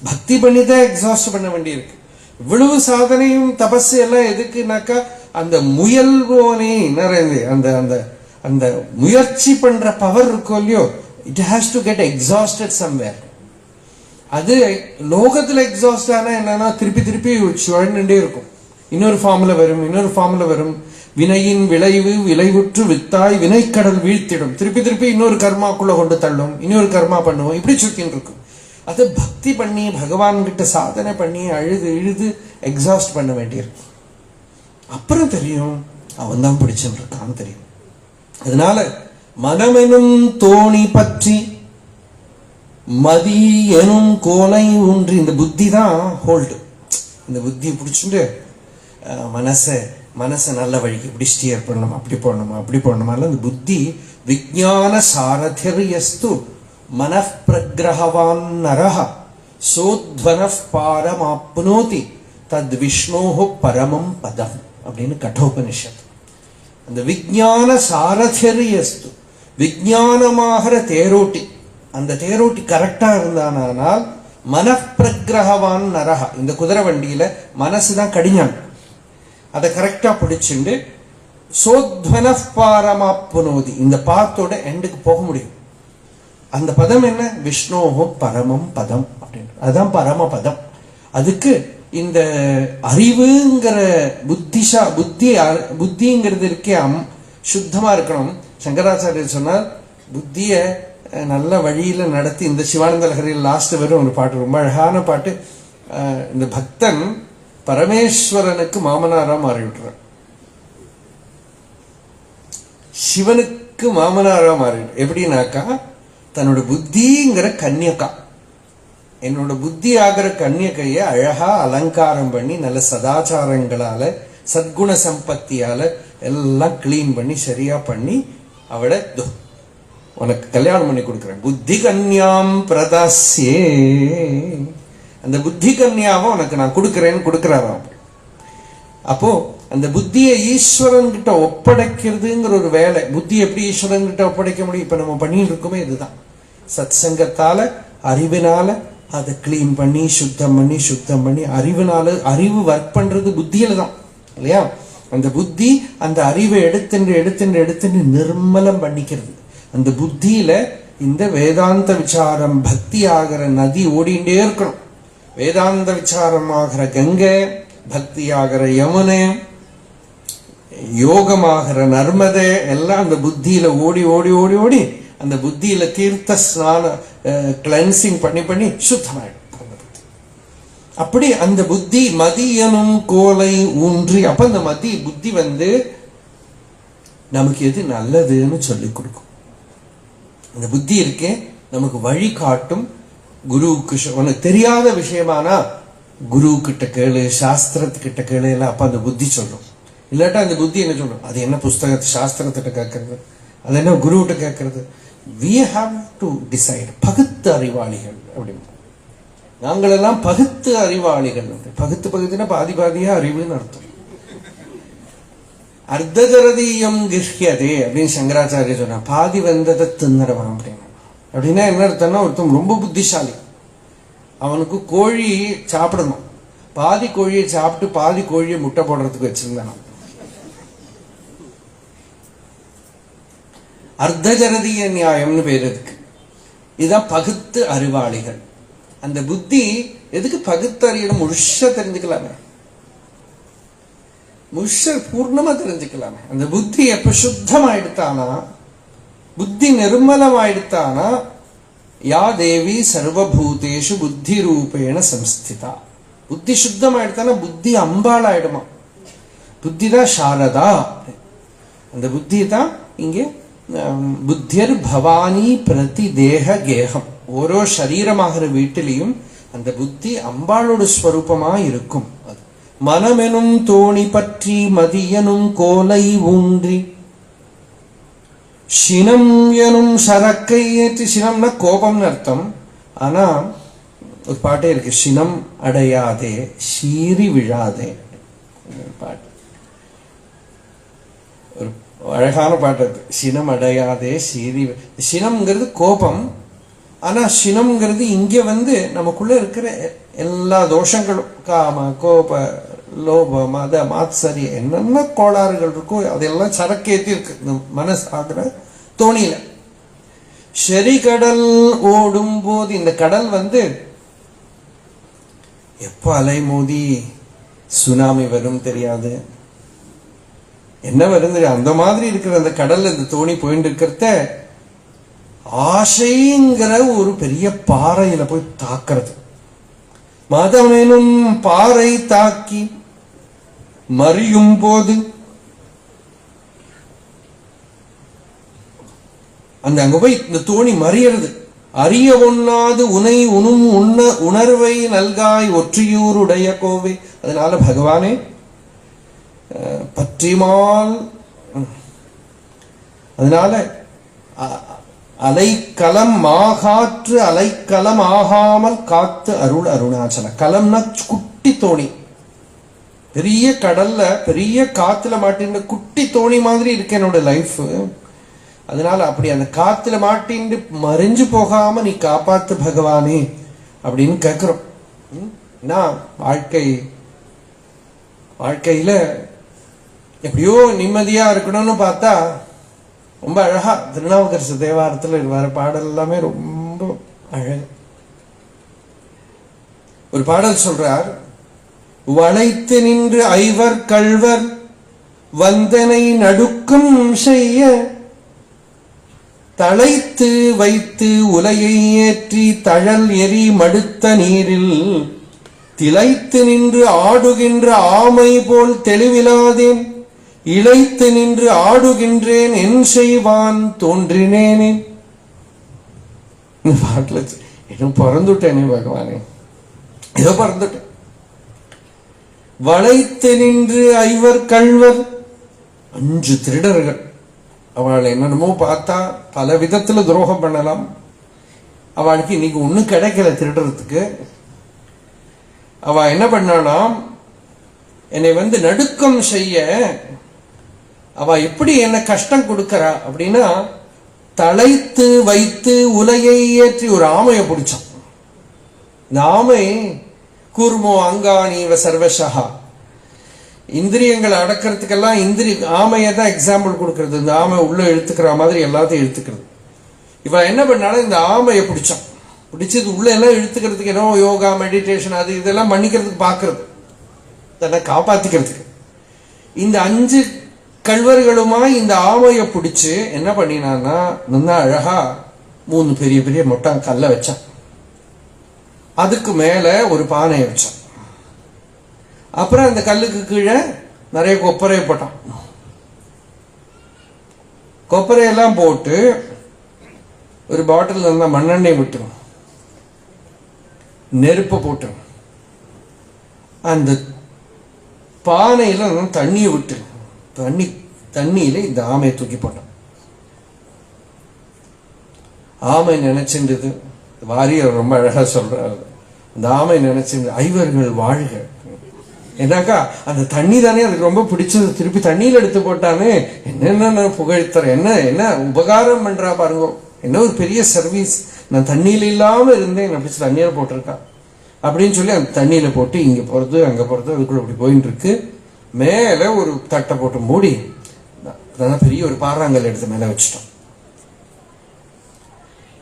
பக்தி பண்ணி தான் எக்ஸாஸ்ட் பண்ண வேண்டியிருக்கு. இவ்வளவு சாதனையும் தபஸ் எல்லாம் எதுக்குனாக்கா அந்த முயல்வோனே நிறைய அந்த அந்த அந்த முயற்சி பண்ற பவர் இருக்கும் இல்லையோ, it has to get exhausted somewhere. அது லோகத்துல எக்ஸாஸ்ட் ஆனா என்னன்னா திருப்பி திருப்பி சுழண்டே இருக்கும். இன்னொரு ஃபார்முல வரும், இன்னொரு ஃபார்முல வரும். வினையின் விளைவு விளைவுற்று வித்தாய் வினைக்கடல் வீழ்த்திடும். திருப்பி திருப்பி இன்னொரு கர்மாக்குள்ள கொண்டு தள்ளும், இன்னொரு கர்மா பண்ணுவோம், இப்படி சுத்தின்னு இருக்கும். அது பக்தி பண்ணி பகவான் கிட்ட சாதனை பண்ணி அழுது இழுது எக்ஸாஸ்ட் பண்ண வேண்டியிருக்கும். அப்புறம் தெரியும் அவன் தான் பிடிச்சுன்னு இருக்கான்னு தெரியும். அதனால மனமெனும் தோணி பற்றி மதி எனும் கோலை ஊன்றி, இந்த புத்தி தான் ஹோல்டு. இந்த புத்தியை பிடிச்சுட்டு மனசை நல்ல வழிக்கு இப்படி ஸ்டியர் பண்ணணும், அப்படி போடணுமா அப்படி போடணுமா. இந்த புத்தி விஜான சாரதிர்யஸ்து மனః பிரகிரஹவான் நரஹ சோத்வனஃப் பாரமாப்னோதி தத் விஷ்ணோஹு பரமம் பதம் அப்படின்னு கட்டோபனிஷத். அந்த விஜான சாரதிர்யஸ்து, விஜானமாகிற தேரோட்டி, அந்த தேரோட்டி கரெக்டா இருந்தானால் மனഃ பிரகிரஹவான் நரஹ, இந்த குதிரை வண்டியில மனசுதான் கடிஞான், அதை கரெக்டா பிடிச்சுண்டு சோத்வனஃப் பாரமாப்னோதி, இந்த பாத்தோட எண்டுக்கு போக முடியும். அந்த பதம் என்ன? விஷ்ணோஹோ பரமம் பதம் அப்படின்னு, அதுதான் பரம பதம். அதுக்கு இந்த அறிவுங்கிற புத்திங்கிறது இருக்கே சுத்தமா இருக்கணும். சங்கராச்சாரியர் சொன்னார், புத்திய நல்ல வழியில நடத்தி. இந்த சிவானந்த லஹரியில் லாஸ்ட் வரும் ஒரு பாட்டு, ரொம்ப அழகான பாட்டு. இந்த பக்தன் பரமேஸ்வரனுக்கு மாமனாரா மாறி விட்டுறான், சிவனுக்கு மாமனாரா மாறிடு. எப்படின்னாக்கா தன்னோட புத்திங்கிற கன்னியக்கா, என்னோட புத்தி ஆகிற கன்னியக்கைய அழகா அலங்காரம் பண்ணி நல்ல சதாச்சாரங்களால சத்குண சம்பத்தியால எல்லாம் கிளீன் பண்ணி சரியா பண்ணி அவளை உனக்கு கல்யாணம் பண்ணி கொடுக்குறேன், புத்தி கன்யாம் பிரதாஸ்யே, அந்த புத்தி கன்யாவை உனக்கு நான் கொடுக்குறேன்னு கொடுக்குறாராம். அப்போ அந்த புத்தியை ஈஸ்வரன் கிட்ட ஒப்படைக்கிறதுங்கிற ஒரு வேலை. புத்தி எப்படி ஈஸ்வரன் கிட்ட ஒப்படைக்க முடியும்? இப்ப நம்ம பண்ணிட்டு இருக்கோமே இதுதான். சத் சங்கத்தால அறிவினால அதை கிளீன் பண்ணி சுத்தம் பண்ணி அறிவினால, அறிவு ஒர்க் பண்றது புத்தியில தான் இல்லையா? அந்த புத்தி அந்த அறிவை எடுத்துட்டு நிர்மலம் பண்ணிக்கிறது. அந்த புத்தியில இந்த வேதாந்த விசாரம் பக்தி ஆகிற நதி ஓடிண்டே இருக்கணும். வேதாந்த விசாரம் ஆகிற கங்கை, பக்தி ஆகிற யமுனை, யோகமாகிற நர்மதை எல்லாம் அந்த புத்தியில ஓடி ஓடி ஓடி ஓடி அந்த புத்தியில தீர்த்த ஸ்நான கிளென்சிங் பண்ணி சுத்தமாயிடும். அப்படி அந்த புத்தி மதியனும் கோலை ஊன்றி, அப்ப அந்த புத்தி நமக்கு எது நல்லதுன்னு சொல்லி கொடுக்கும். அந்த புத்தி இருக்கே நமக்கு வழி காட்டும். குருவுக்கு உனக்கு தெரியாத விஷயமானா குரு கிட்ட கேளு, சாஸ்திரத்துக்கிட்ட கேளு எல்லாம். அப்ப அந்த புத்தி சொல்லும். இல்லாட்டா அந்த புத்தி என்ன சொல்லும்? அது என்ன புஸ்தகத்தை சாஸ்திரத்திட்ட கேட்கறது, அது என்ன குருவிட்ட கேட்கறது? we have to decide. பகுத்து அறிவாளிகள் அப்படின்னு நாங்கள் எல்லாம் பகுத்து அறிவாளிகள். பகுத்துனா பாதி பாதியா அறிவுன்னு அர்த்தம். அர்த்தஜரதீயம் கிஷ்யதே அப்படின்னு சங்கராச்சாரிய சொன்னா, பாதி வந்ததை தின்னறவன் அப்படின்னு. அப்படின்னா என்ன அர்த்தம்னா, ஒருத்தன் ரொம்ப புத்திசாலி, அவனுக்கு கோழி சாப்பிடணும், பாதி கோழியை சாப்பிட்டு பாதி கோழியை முட்டை போடுறதுக்கு வச்சிருந்தான். அர்த்தஜரதீய நியாயம்னு பேர் இருக்கு. இதுதான் பகுத்து அறிவாளிகள். அந்த புத்தி எதுக்கு பகுத்து அறியணும்? முழுசா தெரிஞ்சுக்கலாமே, முழுச பூர்ணமா தெரிஞ்சுக்கலாமே. அந்த புத்தி எப்ப சுத்தமாயிடுத்தானா, புத்தி நிர்மலமாயிடுத்தானா, யா தேவி சர்வபூதேஷு புத்தி ரூபேண சம்ஸ்திதா. புத்தி சுத்தமாயிடுத்தானா புத்தி அம்பாளாயிடுமா. புத்தி தான் சாரதா. அந்த புத்தி தான் இங்கே புத்தியர் பவானி பிரதி தேக கேகம். ஓரோ சரீரமாகிற வீட்டிலையும் அந்த புத்தி அம்பாளோட ஸ்வரூபமா இருக்கும். மனமெனும் தோணி பற்றி மதியனும் கோலை ஊன்றி சினம் எனும் சரக்கை ஏற்றி. சினம்னா கோபம்னு அர்த்தம். ஆனா ஒரு பாட்டே இருக்கு, சினம் அடையாதே சீறி விழாதே பாட்டு. ஒரு அழகான பாட்டு இருக்கு, சினம் அடையாதே சீறி. சினம்ங்கிறது கோபம். ஆனா சினம்ங்கிறது இங்க நமக்குள்ள இருக்கிற எல்லா தோஷங்களும், காம கோப லோப மத மாத்சரிய என்னென்ன கோளாறுகள் இருக்கோ அதெல்லாம் சரக்கேத்தி இருக்கு இந்த மனசு ஆகிற தோணியில. ஷெரிகடல் ஓடும் போது, இந்த கடல் எப்ப அலை மோதி சுனாமி வரும் தெரியாது, என்ன வரும் தெரியாது. அந்த மாதிரி இருக்கிற அந்த கடல்ல இந்த தோணி போயிட்டு இருக்கிறத ஆசைங்கிற ஒரு பெரிய பாறையில போய் தாக்கிறது. மதமெனும் பாறை தாக்கி மறியும் போது அங்க போய் இந்த தோணி மறியறது. அறிய ஒண்ணாது உனை உணும் உணர்வை நல்காய் ஒற்றியூருடைய கோவை. அதனால பகவானே பற்றிமால், அதனால அலைக்கலம் மாகாற்று அலைக்கலம் ஆகாமல் காத்து அருள் அருணாச்சல. கலம்னா குட்டி தோணி, பெரிய கடல்ல பெரிய காத்துல மாட்டின்ற குட்டி தோணி மாதிரி இருக்கு என்னோட லைஃப். அதனால அப்படி அந்த காத்துல மாட்டின்று மறைஞ்சு போகாம நீ காப்பாத்து பகவானே அப்படின்னு கேட்கிறோம். நான் வாழ்க்கையில எப்படியோ நிம்மதியா இருக்கணும்னு பார்த்தா ரொம்ப அழகா திருநாவுக்கரசு தேவாரத்துல வர பாடல் எல்லாமே ரொம்ப அழகு. ஒரு பாடல் சொல்றார், வளைத்து நின்று ஐவர் கள்வர் வந்தனை நடுக்கும் செய்ய தளைத்து வைத்து உலையை ஏற்றி தழல் எரி மடுத்த நீரில் திளைத்து நின்று ஆடுகின்ற ஆமை போல் தெளிவிலாதேன், இளைத்து நின்று ஆடுகின்றேன் என் செய்வான் தோன்றினேனே. இந்த பாட்டுல இன்னும் பிறந்துட்டேனே பகவானே, ஏதோ பிறந்துட்டேன். வளைத்து நின்று ஐவர் கள்வர், 5 திருடர்கள். அவள் என்னென்னமோ பார்த்தா பல விதத்துல துரோகம் பண்ணலாம். அவளுக்கு இன்னைக்கு ஒண்ணும் கிடைக்கல திருடுறதுக்கு. அவ என்ன பண்ணாலாம், என்னை நடுக்கம் செய்ய அவ எப்படி என்ன கஷ்டம் கொடுக்கறா அப்படின்னா, தளைத்து வைத்து உலையை ஏற்றி ஒரு ஆமையை பிடிச்சான். இந்த ஆமை கூர்மோ அங்காணீவ சர்வசகா, இந்திரியங்களை அடக்கிறதுக்கெல்லாம் ஆமையை தான் எக்ஸாம்பிள் கொடுக்கறது. இந்த ஆமை உள்ள இழுத்துக்கிற மாதிரி எல்லாத்தையும் இழுத்துக்கிறது. இவ என்ன பண்ணாலும் இந்த ஆமையை பிடிச்சான். பிடிச்சது உள்ள எல்லாம் இழுத்துக்கிறதுக்கு என்ன யோகா மெடிடேஷன் அது இதெல்லாம் பண்ணிக்கிறதுக்கு பார்க்கறது, தன்னை காப்பாத்திக்கிறதுக்கு. இந்த 5 கள்வர்களுமா இந்த ஆமையை பிடிச்சு என்ன பண்ணினான்னா, நல்லா அழகா 3 பெரிய பெரிய மொட்டை கல்லை வச்சான். அதுக்கு மேல ஒரு பானையை வச்சான். அப்புறம் அந்த கல்லுக்கு கீழே நிறைய கொப்பரையை போட்டான். கொப்பரையெல்லாம் போட்டு ஒரு பாட்டில் இருந்தா மண்ணெண்ணெய் விட்டுரும், நெருப்பை போட்டு அந்த பானையில தண்ணியை விட்டு தண்ணியில இந்த ஆமையை தூக்கி போட்டான். ஆமை நினைச்சின்றது, வாரியர் ரொம்ப அழகா சொல்றாரு, இந்த ஆமை நினைச்சிருந்த ஐவர்கள் வாழ்க. ஏன்னாக்கா அந்த தண்ணி தானே அதுக்கு ரொம்ப பிடிச்சது, திருப்பி தண்ணியில எடுத்து போட்டானே, என்னென்ன புகழ்த்தர, என்ன என்ன உபகாரம் பண்றா பாருங்க, என்ன ஒரு பெரிய சர்வீஸ். நான் தண்ணியில இல்லாம இருந்தேன், நான் பிடிச்சி தண்ணியில போட்டிருக்கா அப்படின்னு சொல்லி அந்த தண்ணியில போட்டு இங்க போறது அங்க போறது அதுக்குள்ள அப்படி போயிட்டு இருக்கு. மேல ஒரு தட்டை போட்டு மூடி பெரிய ஒரு பாறாங்கல் எடுத்து மேல வச்சுட்டோம்.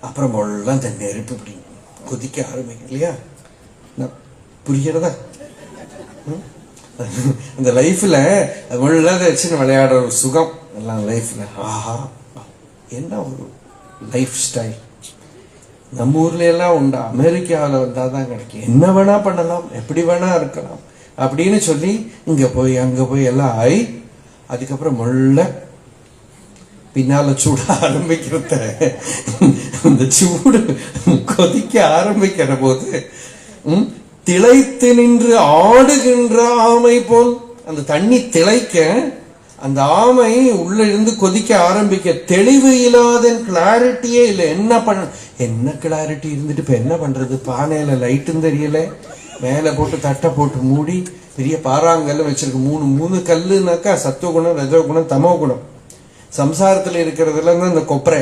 அப்புறம் எல்லாம் தண்ணி நெருப்பு இப்படி கொதிக்க ஆரம்பிக்கும் இல்லையா, புரிகிறதா? அந்த லைஃப்ல உள்ளதை வச்சு விளையாடுற ஒரு சுகம் எல்லாம் லைஃப்ல. ஆஹா, என்ன ஒரு லைஃப் ஸ்டைல்! நம்ம ஊர்ல எல்லாம் உண்டா? அமெரிக்காவில் வந்தாதான் கிடைக்கும். என்ன வேணா பண்ணலாம், எப்படி வேணா இருக்கலாம் அப்படின்னு சொல்லி இங்க போய் அங்க போய் எல்லாம் ஆய், அதுக்கப்புறம் முள்ள பின்னால சூட ஆரம்பிக்கிறத, அந்த சூடு கொதிக்க ஆரம்பிக்கிற போது திளைத்து நின்று ஆடுகின்ற ஆமை போல் அந்த தண்ணி திளைக்க, அந்த ஆமை உள்ள இருந்து கொதிக்க ஆரம்பிக்க, தெளிவு இல்லாத கிளாரிட்டியே இல்லை. என்ன கிளாரிட்டி இருந்துட்டு இப்ப என்ன பண்றது? பானையில லைட்டும் தெரியல, மேல போட்டு தட்டை போட்டு மூடி பெரிய பாறாங்கல்ல வச்சிருக்கு. 3 கல்லுனாக்கா சத்துவகுணம், ரஜோகுணம், தமோ குணம். சம்சாரத்துல இருக்கிறதுல தான் இந்த கொப்பரை.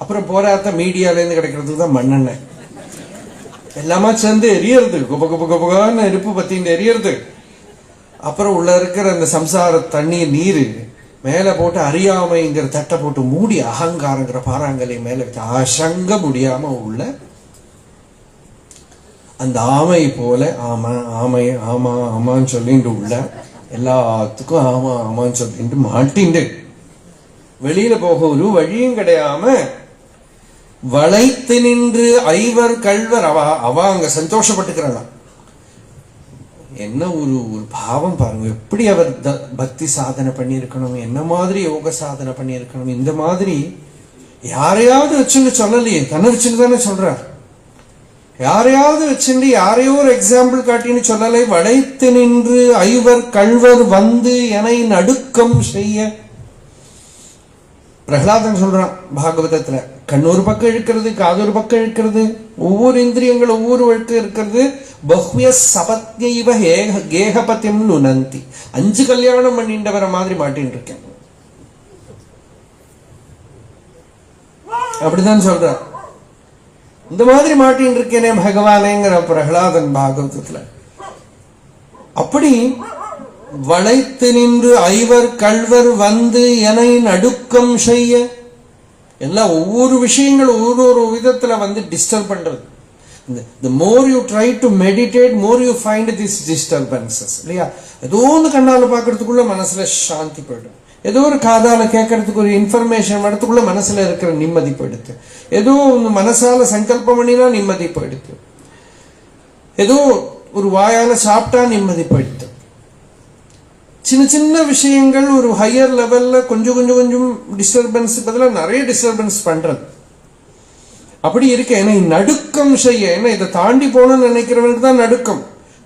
அப்புறம் போராத்த மீடியால இருந்து கிடைக்கிறதுக்கு தான் மண்ணெண்ணெய். எல்லாமே சேர்ந்து எரியறது, குப குப குபகான்னு நெருப்பு பத்தின்னு எரியறது. அப்புறம் உள்ள இருக்கிற அந்த சம்சார தண்ணீர் நீரு மேல போட்டு அறியாமைங்கிற தட்டை போட்டு மூடி அகங்காரங்கிற பாறாங்கலை மேல வச்சு அசங்க முடியாம உள்ள அந்த ஆமை போல ஆமை ஆமா ஆமான்னு சொல்லிட்டு உள்ள எல்லாத்துக்கும் ஆமா ஆமான்னு சொல்லிட்டு மாட்டிண்டு வெளியில போக ஒரு வழியும் கிடையாம வளைத்து நின்று ஐவர் கள்வர். அவ அங்க சந்தோஷப்பட்டுக்கிறாங்க. என்ன ஒரு பாவம் பாருங்க, எப்படி அவர் பக்தி சாதனை பண்ணி இருக்கணும், என்ன மாதிரி யோக சாதனை பண்ணி இருக்கணும். இந்த மாதிரி யாரையாவது வச்சுன்னு சொல்லலையே, தன்னை வச்சுன்னு தானே சொல்றார். யாரையாவது வச்சுட்டு யாரையோ ஒரு எக்ஸாம்பிள் காட்டின்னு சொல்லலை. வளைத்து நின்று ஐவர் கள்வர் வந்து என்னை நடுக்கம் செய்ய. பிரகலாதன் சொல்றான் பாகவதத்துல, கண்ணொரு பக்கம் இழுக்கிறது, காதொரு பக்கம் இழுக்கிறது, ஒவ்வொரு இந்திரியங்கள் ஒவ்வொரு வழக்கு இருக்கிறது. பஹ்விய சபத்யைவ கேகபத்தியம் நுனந்தி. 5 கல்யாணம் பண்ணின்றவர மாதிரி மாட்டின்னு இருக்கேன் அப்படிதான் சொல்ற. இந்த மாதிரி மாட்டின்னு இருக்கேனே பகவானேங்கிற பிரகலாதன் பாகவதத்துல. அப்படி வளைத்து நின்று ஐவர் கள்வர் வந்து என்னை நடுக்கம் செய்ய, எல்லாம் ஒவ்வொரு விஷயங்கள் ஒவ்வொரு விதத்துல டிஸ்டர்ப் பண்றது. The more you try to meditate, more you find these disturbances. இல்லையா? ஏதோ ஒன்று கண்ணால பாக்குறதுக்குள்ள மனசுல சாந்தி போயிடும், ஏதோ ஒரு காதால கேட்கறதுக்கு ஒரு இன்ஃபர்மேஷன் வரதுக்குள்ள மனசுல இருக்கிற நிம்மதி போயிடுது, ஏதோ மனசால சங்கல்பம் பண்ணினா நிம்மதி போயிடுது, ஏதோ ஒரு வாயால சாப்பிட்டா நிம்மதி போயிடுது. சின்ன சின்ன விஷயங்கள் ஒரு ஹையர் லெவல்ல கொஞ்சம் கொஞ்சம் கொஞ்சம் டிஸ்டர்பன்ஸ் பதிலாக நிறைய டிஸ்டர்பன்ஸ் பண்றது. அப்படி இருக்க என்னை நடுக்கம் செய்ய, ஏன்னா இதை தாண்டி போகணும்னு நினைக்கிறவனுக்கு தான் நடுக்கம்.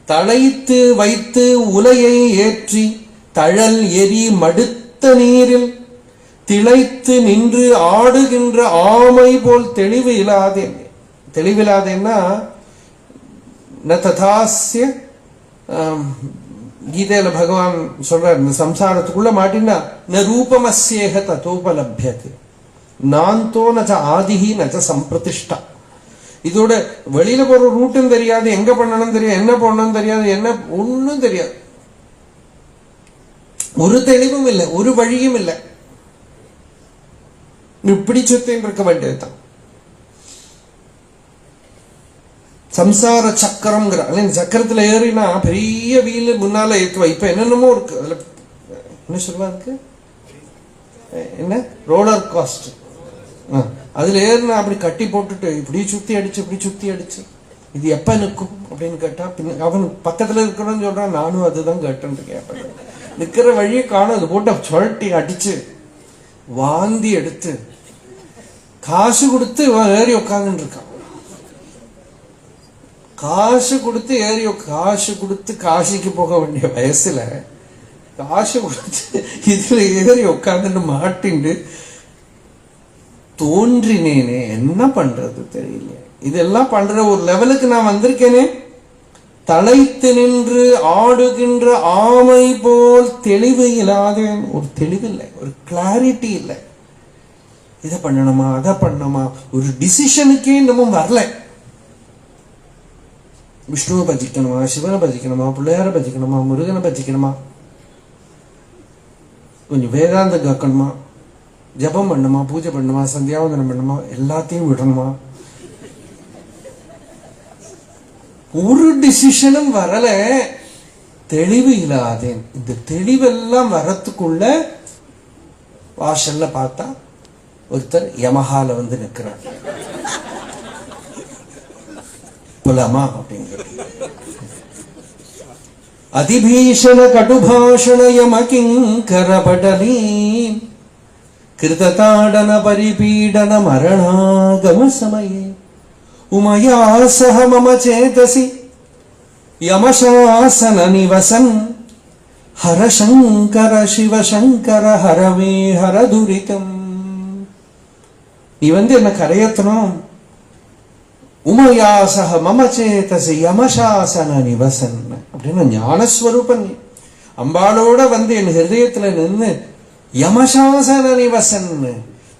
தழைத்து வைத்து உலையை ஏற்றி தழல் எரி மடுத்த நீரில் திளைத்து நின்று ஆடுகின்ற ஆமை போல் தெளிவு இல்லாதேன். தெளிவில்லாதேன்னா ந ததாஸ்ய, கீதையில பகவான் சொல்றார், இந்த சம்சாரத்துக்குள்ள மாட்டினா ந ரூபமஸ்யேக ததோபலப்யதே நாந்தோ நச்ச ஆதிஹி நச்ச சம்பிரதிஷ்டா. இதோட வெளியில போற ரூட்டும் தெரியாது, எங்க பண்ணணும் தெரியாது, என்ன பண்ணணும் தெரியாது, என்ன ஒன்னும் தெரியாது, ஒரு தெளிவும் இல்லை, ஒரு வழியும் இல்லை. இப்படி சுத்தின்னு இருக்க வேண்டியதுதான். சம்சார சக்கரம்ங்கிற சக்கரத்துல ஏறினா பெரிய வீல் முன்னால ஏற்றுவா. இப்ப என்னென்னமோ இருக்கு, அதுல என்ன சொல்லுவா இருக்கு, என்ன ரோலர் காஸ்ட், அதுல ஏறினா அப்படி கட்டி போட்டுட்டு இப்படி சுத்தி அடிச்சு இப்படி சுத்தி அடிச்சு இது எப்ப நிற்கும் அப்படின்னு கேட்டா, அவன் பக்கத்துல இருக்கணும்னு சொல்றான், நானும் அதுதான் கேட்டு கேட்பேன். நிக்கிற வழியை காணும், அது போட்டு சுழட்டி அடிச்சு வாந்தி எடுத்து காசு கொடுத்து ஏறி உட்காந்துட்டு இருக்கான். காசு கொடுத்து ஏறி, காசு கொடுத்து காசிக்கு போக வேண்டிய வயசுல காசு கொடுத்து இதுல ஏறி உட்காந்துட்டு மாட்டிண்டு தோன்றினேனே, என்ன பண்றது தெரியல. இதெல்லாம் பண்ற ஒரு லெவலுக்கு நான் வந்திருக்கேனே. தழைத்து நின்று ஆடுகின்ற ஆமை போல் தெளிவு இல்லாத, ஒரு தெளிவு இல்லை, ஒரு கிளாரிட்டி இல்லை. இதை பண்ணணுமா அதை பண்ணணுமா, ஒரு டிசிஷனுக்கே இன்னமும் வரல. விஷ்ணுவை பஜிக்கணுமா, சிவனை பஜிக்கணுமா, பிள்ளையார பஜிக்கணுமா, முருகனை பஜிக்கணுமா, கொஞ்சம் வேதாந்த கேட்கணுமா, ஜபம் பண்ணுமா, பூஜை பண்ணுமா, சந்தியாவந்தனம் பண்ணுமா, எல்லாத்தையும் விடணுமா, ஒரு டிசிஷனும் வரல. தெளிவு இல்லாதேன். இந்த தெளிவெல்லாம் வரத்துக்குள்ள வாசல்ல பார்த்தா ஒருத்தர் யமஹால வந்து நிற்கிறார். புலமா அப்படிங்கிற அதிபீஷண கடுபாஷண யம கிங்கர படலீ கிருததாடன பரிபீடன மரணாகம சமயே உமயா சஹ மம சேதசி யமசாசன நிவசன் ஹர சங்கர சிவ சங்கர ஹரவே ஹர துரிதம். நீ வந்து என்ன கரையத்தனும், உமயா சஹ மம சேதசி யமசாசன நிவசன் அப்படின்னு ஞானஸ்வரூபன் அம்பாளோட வந்து என் ஹிருதயத்துல நின்று யமசாசன நிவசன்,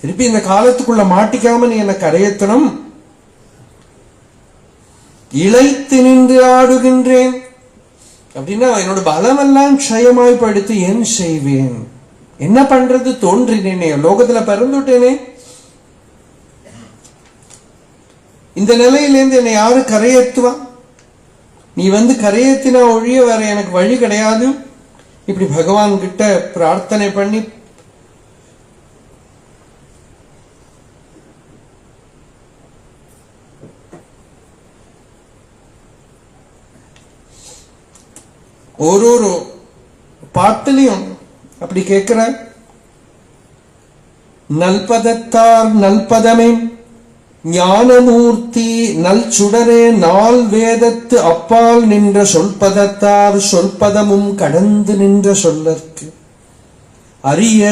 திருப்பி இந்த காலத்துக்குள்ள மாட்டிக்காம நீ என்ன கரையத்தனும். இளைத்து நின்று ஆடுகின்றேன் அப்படின்னா என்னோட பலமெல்லாம் க்ஷயமாய் படுத்து என் செய்வேன், என்ன பண்றது தோன்றினேனே, லோகத்துல பிறந்துட்டேனே. இந்த நிலையிலேருந்து என்னை யாரு கரையேற்றுவா? நீ வந்து கரையேற்றினா ஒழிய வேற எனக்கு வழி கிடையாது. இப்படி பகவான் கிட்ட பிரார்த்தனை பண்ணி ஒரு பாட்டுலையும் அப்படி கேட்கிற, நல்பதத்தார் நல்பதமே ஞானமூர்த்தி நல் சுடரே நால் வேதத்து அப்பால் நின்ற சொல்பதத்தார் சொல்பதமும் கடந்து நின்ற சொல்லற்கு அரிய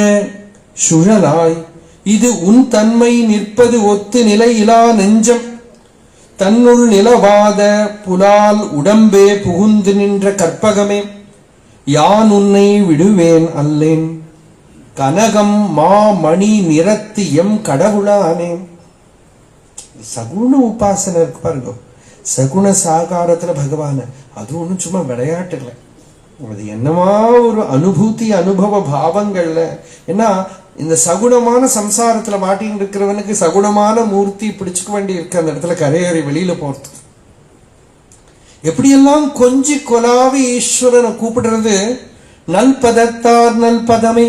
சுழலாய் இது உன் தன்மை நிற்பது ஒத்து நிலையிலா நெஞ்சம் தன்னுள் நிலவாத புலால் உடம்பே புகுந்து நின்ற கற்பகமே யான் உன்னை விடுவேன் அல்லேன் கனகம் மா மணி நிறத்து எம் கடவுளானே. சகுண உபாசனை இருக்கு பாருங்க, சகுண சாகாரத்துல பகவான, அது ஒண்ணும் சும்மா விளையாட்டு இல்லை, அது என்னமா ஒரு அனுபூதி அனுபவ பாவங்கள்ல. ஏன்னா இந்த சகுணமான சம்சாரத்துல மாட்டின்னு இருக்கிறவனுக்கு சகுணமான மூர்த்தி பிடிச்சுக்க வேண்டி இருக்கு. அந்த இடத்துல கரையேறி வெளியில போறது எப்படியெல்லாம் கொஞ்சி கொலாவி ஈஸ்வரனை கூப்பிடுறது. நல்பதத்தார் நல்பதமே,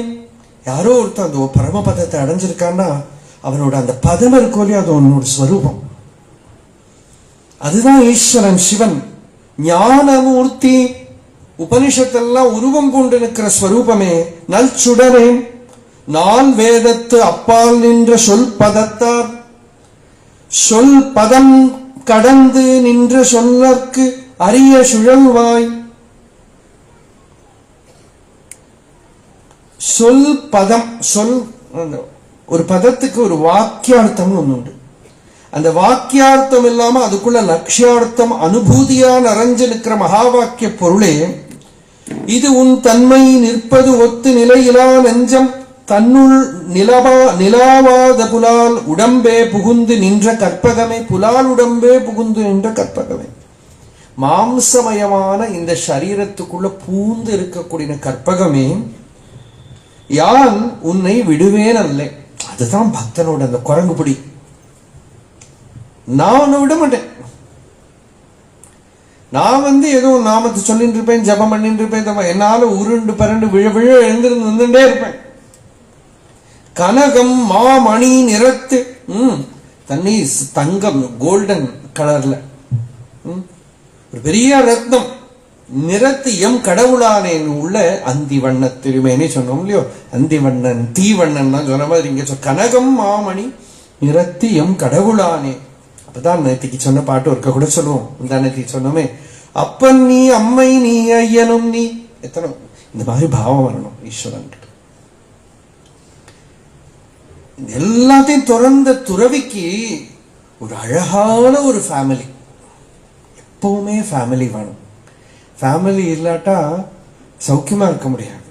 யாரோ ஒருத்தர் அந்த பரமபதத்தை அடைஞ்சிருக்கான்னா அவனோட அந்த பதம் இருக்கோ இல்லையா, அது அவனோட ஸ்வரூபம், அதுதான் ஈஸ்வரன் சிவன். ஞானமூர்த்தி, உபனிஷத்தெல்லாம் உருவம் கொண்டு நிற்கிற ஸ்வரூபமே. நல் சுடரே நால் வேதத்து அப்பால் நின்ற சொல் பதத்தார் சொல் பதம் கடந்து நின்ற சொல்லற்கு அரிய சுழல்வாய். சொல் பதம், சொல் ஒரு பதத்துக்கு ஒரு வாக்கியார்த்தம் ஒண்ணு உண்டு. அந்த வாக்கியார்த்தம் இல்லாம அதுக்குள்ள லட்சியார்த்தம் அனுபூதியா நிறைஞ்சு நிற்கிற மகா வாக்கிய பொருளே, இது உன் தன்மை நிற்பது ஒத்து நிலையிலா நெஞ்சம் தன்னுள் நிலாவாத புலால் உடம்பே புகுந்து நின்ற கற்பகமே. புலால் உடம்பே புகுந்து நின்ற கற்பகமே. மாம்சமயமான இந்த சரீரத்துக்குள்ள பூந்து இருக்கக்கூடிய கற்பகமே, யான் உன்னை விடுவேன் அல்ல. அதுதான் பக்தனோட அந்த குரங்குபிடி. நான் உன்னை விட மாட்டேன். நான் ஏதோ நாமத்தை சொல்லிட்டு இருப்பேன், ஜபம் பண்ணிட்டு இருப்பேன், என்னால உருண்டு பரண்டு விழ விழ எழுந்திருந்து வந்துட்டே இருப்பேன். கனகம் மாமணி நிறத்து, தண்ணி தங்கம் கோல்டன் கலர்ல ஒரு பெரிய ரத்னம் நிறத்து எம் கடவுளானேன்னு உள்ள அந்தி வண்ண திருமேனே சொன்னோம் இல்லையோ. அந்தி வண்ணன் தீவண்ணன் சொன்ன மாதிரி இங்க கனகம் மாமணி நிறத்து எம் கடவுளானே. அப்பதான் நேற்றுக்கு சொன்ன பாட்டு ஒருக்க கூட சொல்லுவோம். இந்த நேற்றுக்கு சொன்னோமே, அப்பன் நீ அம்மை நீ ஐயனும் நீ. எத்தனை இந்த மாதிரி பாவம் வரணும் ஈஸ்வரன். எல்லாத்தையும் துறந்த துறவிக்கு ஒரு அழகான ஒரு ஃபேமிலி, எப்பவுமே ஃபேமிலி வேணும். ஃபேமிலி இல்லாட்டா சௌக்கியமா இருக்க முடியாது.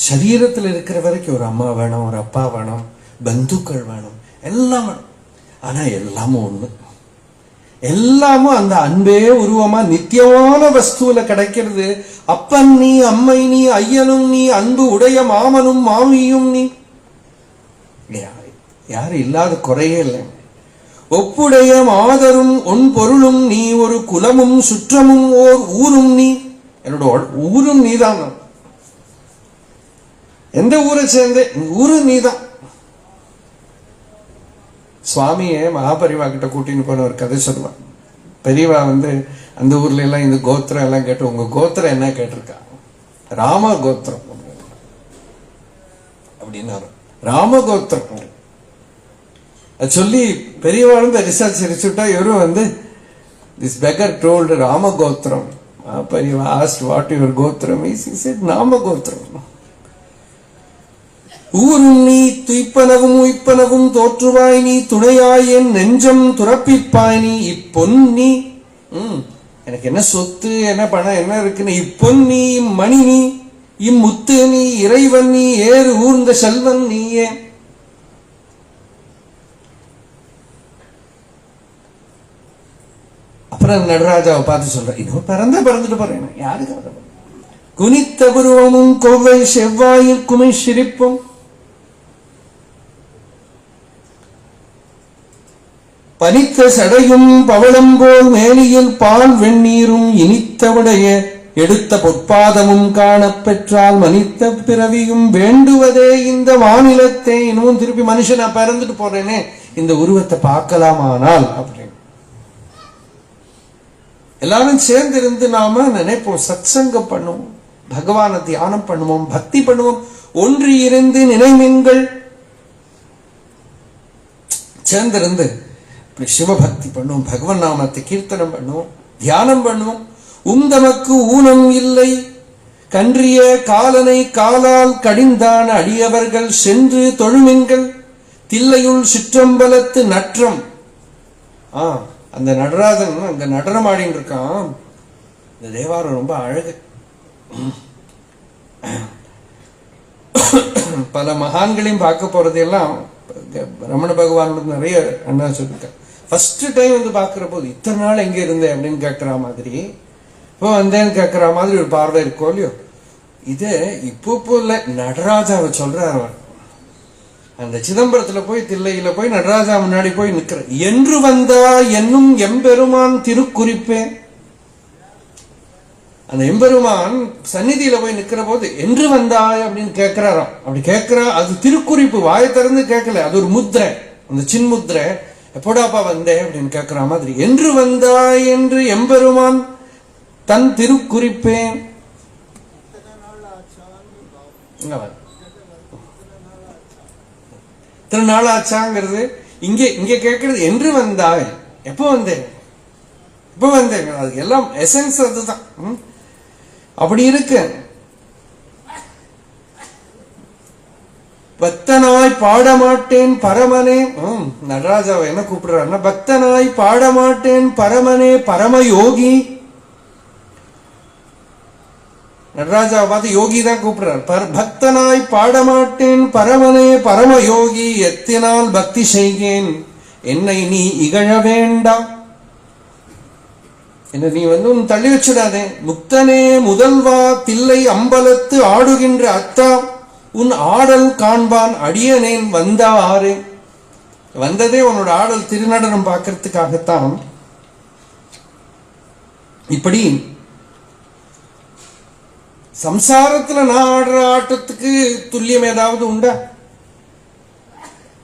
சரீரத்தில் இருக்கிற வரைக்கும் ஒரு அம்மா வேணும், ஒரு அப்பா வேணும், பந்துக்கள் வேணும், எல்லாம் வேணும். ஆனா எல்லாமும் ஒண்ணு, எல்லாமும் அந்த அன்பே உருவமா நித்தியமான வஸ்துவில கிடைக்கிறது. அப்பன் நீ அம்மை நீ ஐயனும் நீ அன்பு உடைய மாமனும் மாமியும் நீ. யாரு இல்லாத குறையே இல்லை. ஒப்புடைய மாதரும் ஒன் பொருளும் நீ ஒரு குலமும் சுற்றமும் ஓர் ஊரும் நீ. என்னோட ஊரும் நீதான். எந்த ஊரை சேர்ந்த ஊரு நீதான். சுவாமியே மகாபரிவா கிட்ட கூட்டின்னு போன ஒரு கதை சொல்லுவான். பெரியவா அந்த ஊர்ல எல்லாம் இந்த கோத்திரம் எல்லாம் கேட்டு, உங்க கோத்திரம் என்ன கேட்டிருக்கா? ராம கோத்திரம் அப்படின்னாரு. ராம கோத்திரம் அது சொல்லி பெரியவா ரிசர்ச் சிரிச்சுட்டா, இவரும் திஸ் பெக்கர் டோல்டு ராம கோத்திரம். பெரியவா ஆஸ்ட் வாட் யுவர் கோத்திரம் இஸ். ஹி செட் நாம கோத்திரம். ஊரும் நீ துய்ப்பனவும் உய்ப்பனவும் தோற்றுவாய் நீ துணையாய் என் நெஞ்சம் துறப்பிப்பாய் நீ. இப்பொன் நீ, எனக்கு என்ன சொத்து என்ன பணம் என்ன இருக்குன்னு, இப்பொன் நீ இம்மணி நீ இம்முத்து நீ இறைவன் நீ ஏறு ஊர்ந்த செல்வன் நீயே. அப்புறம் நடராஜாவை பார்த்து சொல்ற, இன்னும் பிறந்துட்டு போறேன். யாருக்கு குனித்த புருவமும் கொவ்வை செவ்வாயில் குமை சிரிப்பும் பனித்த சடையும் பவளம் போல் மேலியில் பால் வெந்நீரும் இனித்தவுடைய எடுத்த பொற்பாதமும் காணப்பெற்றால் மனித்த பிறவியும் வேண்டுவதே இந்த மாநிலத்தை. இன்னும் திருப்பி மனுஷனா பிறந்துட்டு போறேனே, இந்த உருவத்தை பார்க்கலாமானால் அப்படின்னு எல்லாரும் சேர்ந்து இருந்து நாம நினைப்போம், சத்சங்கம் பண்ணுவோம், பகவானை தியானம் பண்ணுவோம், பக்தி பண்ணுவோம். ஒன்று இருந்து நினைவீங்கள். சேர்ந்திருந்து சிவபக்தி பண்ணுவோம், பகவன் நாமத்தை கீர்த்தனம் பண்ணுவோம், தியானம் பண்ணுவோம். உந்தமக்கு ஊனம் இல்லை கன்றிய காலனை காலால் கடிந்தான் அடியவர்கள் சென்று தொழுமிங்கள். தில்லையுள் சிற்றம்பலத்து நற்றம். அந்த நடராஜன் அங்க நடனம் ஆடின்னு இருக்கான். இந்த தேவாரம் ரொம்ப அழகு. பல மகான்களையும் பார்க்க போறது எல்லாம் ரமண பகவான் நிறைய என்ன சொல்லிருக்க. ஃபர்ஸ்ட் டைம் பாக்குற போது இத்தனை நாள் எங்க இருந்தேன் அப்படின்னு கேட்கிற மாதிரி, இப்போ வந்தேன்னு கேட்கிற மாதிரி ஒரு பார்வை இருக்கோ இல்லையோ. இது இப்போ இல்ல, நடராஜாவை சொல்றாரு அவர். அந்த சிதம்பரத்துல போய் தில்லையில போய் நடராஜா முன்னாடி போய் நிக்கிற. என்று வந்தா என்னும் எம்பெருமான் திருக்குறிப்பேன். அந்த எம்பெருமான் சந்நிதியில போய் நிக்கிற போது என்று வந்தாய் அப்படின்னு கேட்கிறாராம். அப்படி கேட்கிறா, அது திருக்குறிப்பு, வாயை திறந்து கேட்கல, அது ஒரு முத்திரை, அந்த சின்முத்திரை. எப்போடாப்பா வந்தேன் அப்படின்னு கேட்கிற மாதிரி, என்று வந்தாய் என்று எம்பெருமான் தன் திருக்குறிப்பேன். இத்தனை நாள் ஆச்சாங்கிறது இங்க கேட்கறது. என்று வந்தாய், எப்போ வந்தேன், இப்ப அது எல்லாம் எசன்ஸ் அதுதான். அப்படி இருக்கு. பக்தனாய் பாடமாட்டேன் பரமனே, நடராஜாவை என்ன கூப்பிடுறாருன்னா, பக்தனாய் பாடமாட்டேன் பரமனே பரமயோகி. நடராஜாவை பார்த்து யோகி தான் கூப்பிடுறார். பக்தனாய் பாடமாட்டேன் பரமனே பரமயோகி, எத்தினால் பக்தி செய்கேன் என்னை நீ இகழ வேண்டாம். என்ன நீ உன் தள்ளி வச்சிடாதே. முக்தனே முதல்வா தில்லை அம்பலத்து ஆடுகின்ற அத்தா, உன் ஆடல் காண்பான் அடியனேன் வந்தாரே. வந்ததே உன்னோட ஆடல் திருநடனம் பார்க்கறதுக்காகத்தான். இப்படி சம்சாரத்துல நான் ஆடுற ஆட்டத்துக்கு துல்லியம் ஏதாவது உண்டா?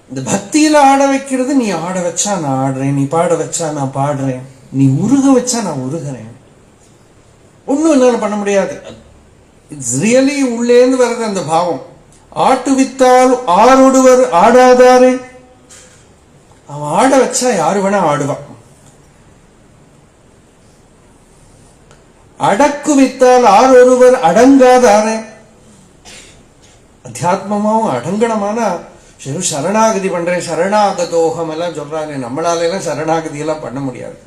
இந்த பக்தியில ஆட வைக்கிறது, நீ ஆட வச்சா நான் ஆடுறேன், நீ பாட வச்சா நான் பாடுறேன், நீ உருக வச்சா நான் உருகிறேன். ஒண்ணும் என்னால பண்ண முடியாது. இட்ஸ் ரியலி உள்ளேந்து வர்றது அந்த பாவம். ஆட்டுவித்தால் ஆறொடுவர் ஆடாதாரே. அவன் ஆட வச்சா யாரு வேணா ஆடுவான். அடக்குவித்தால் ஆறொருவர் அடங்காதாரே. அத்தியாத்மமாவும் அடங்கணமான சரணாகதி பண்றேன், சரணாகதோகம் எல்லாம் சொல்றாங்க. நம்மளால எல்லாம் சரணாகதி எல்லாம் பண்ண முடியாது.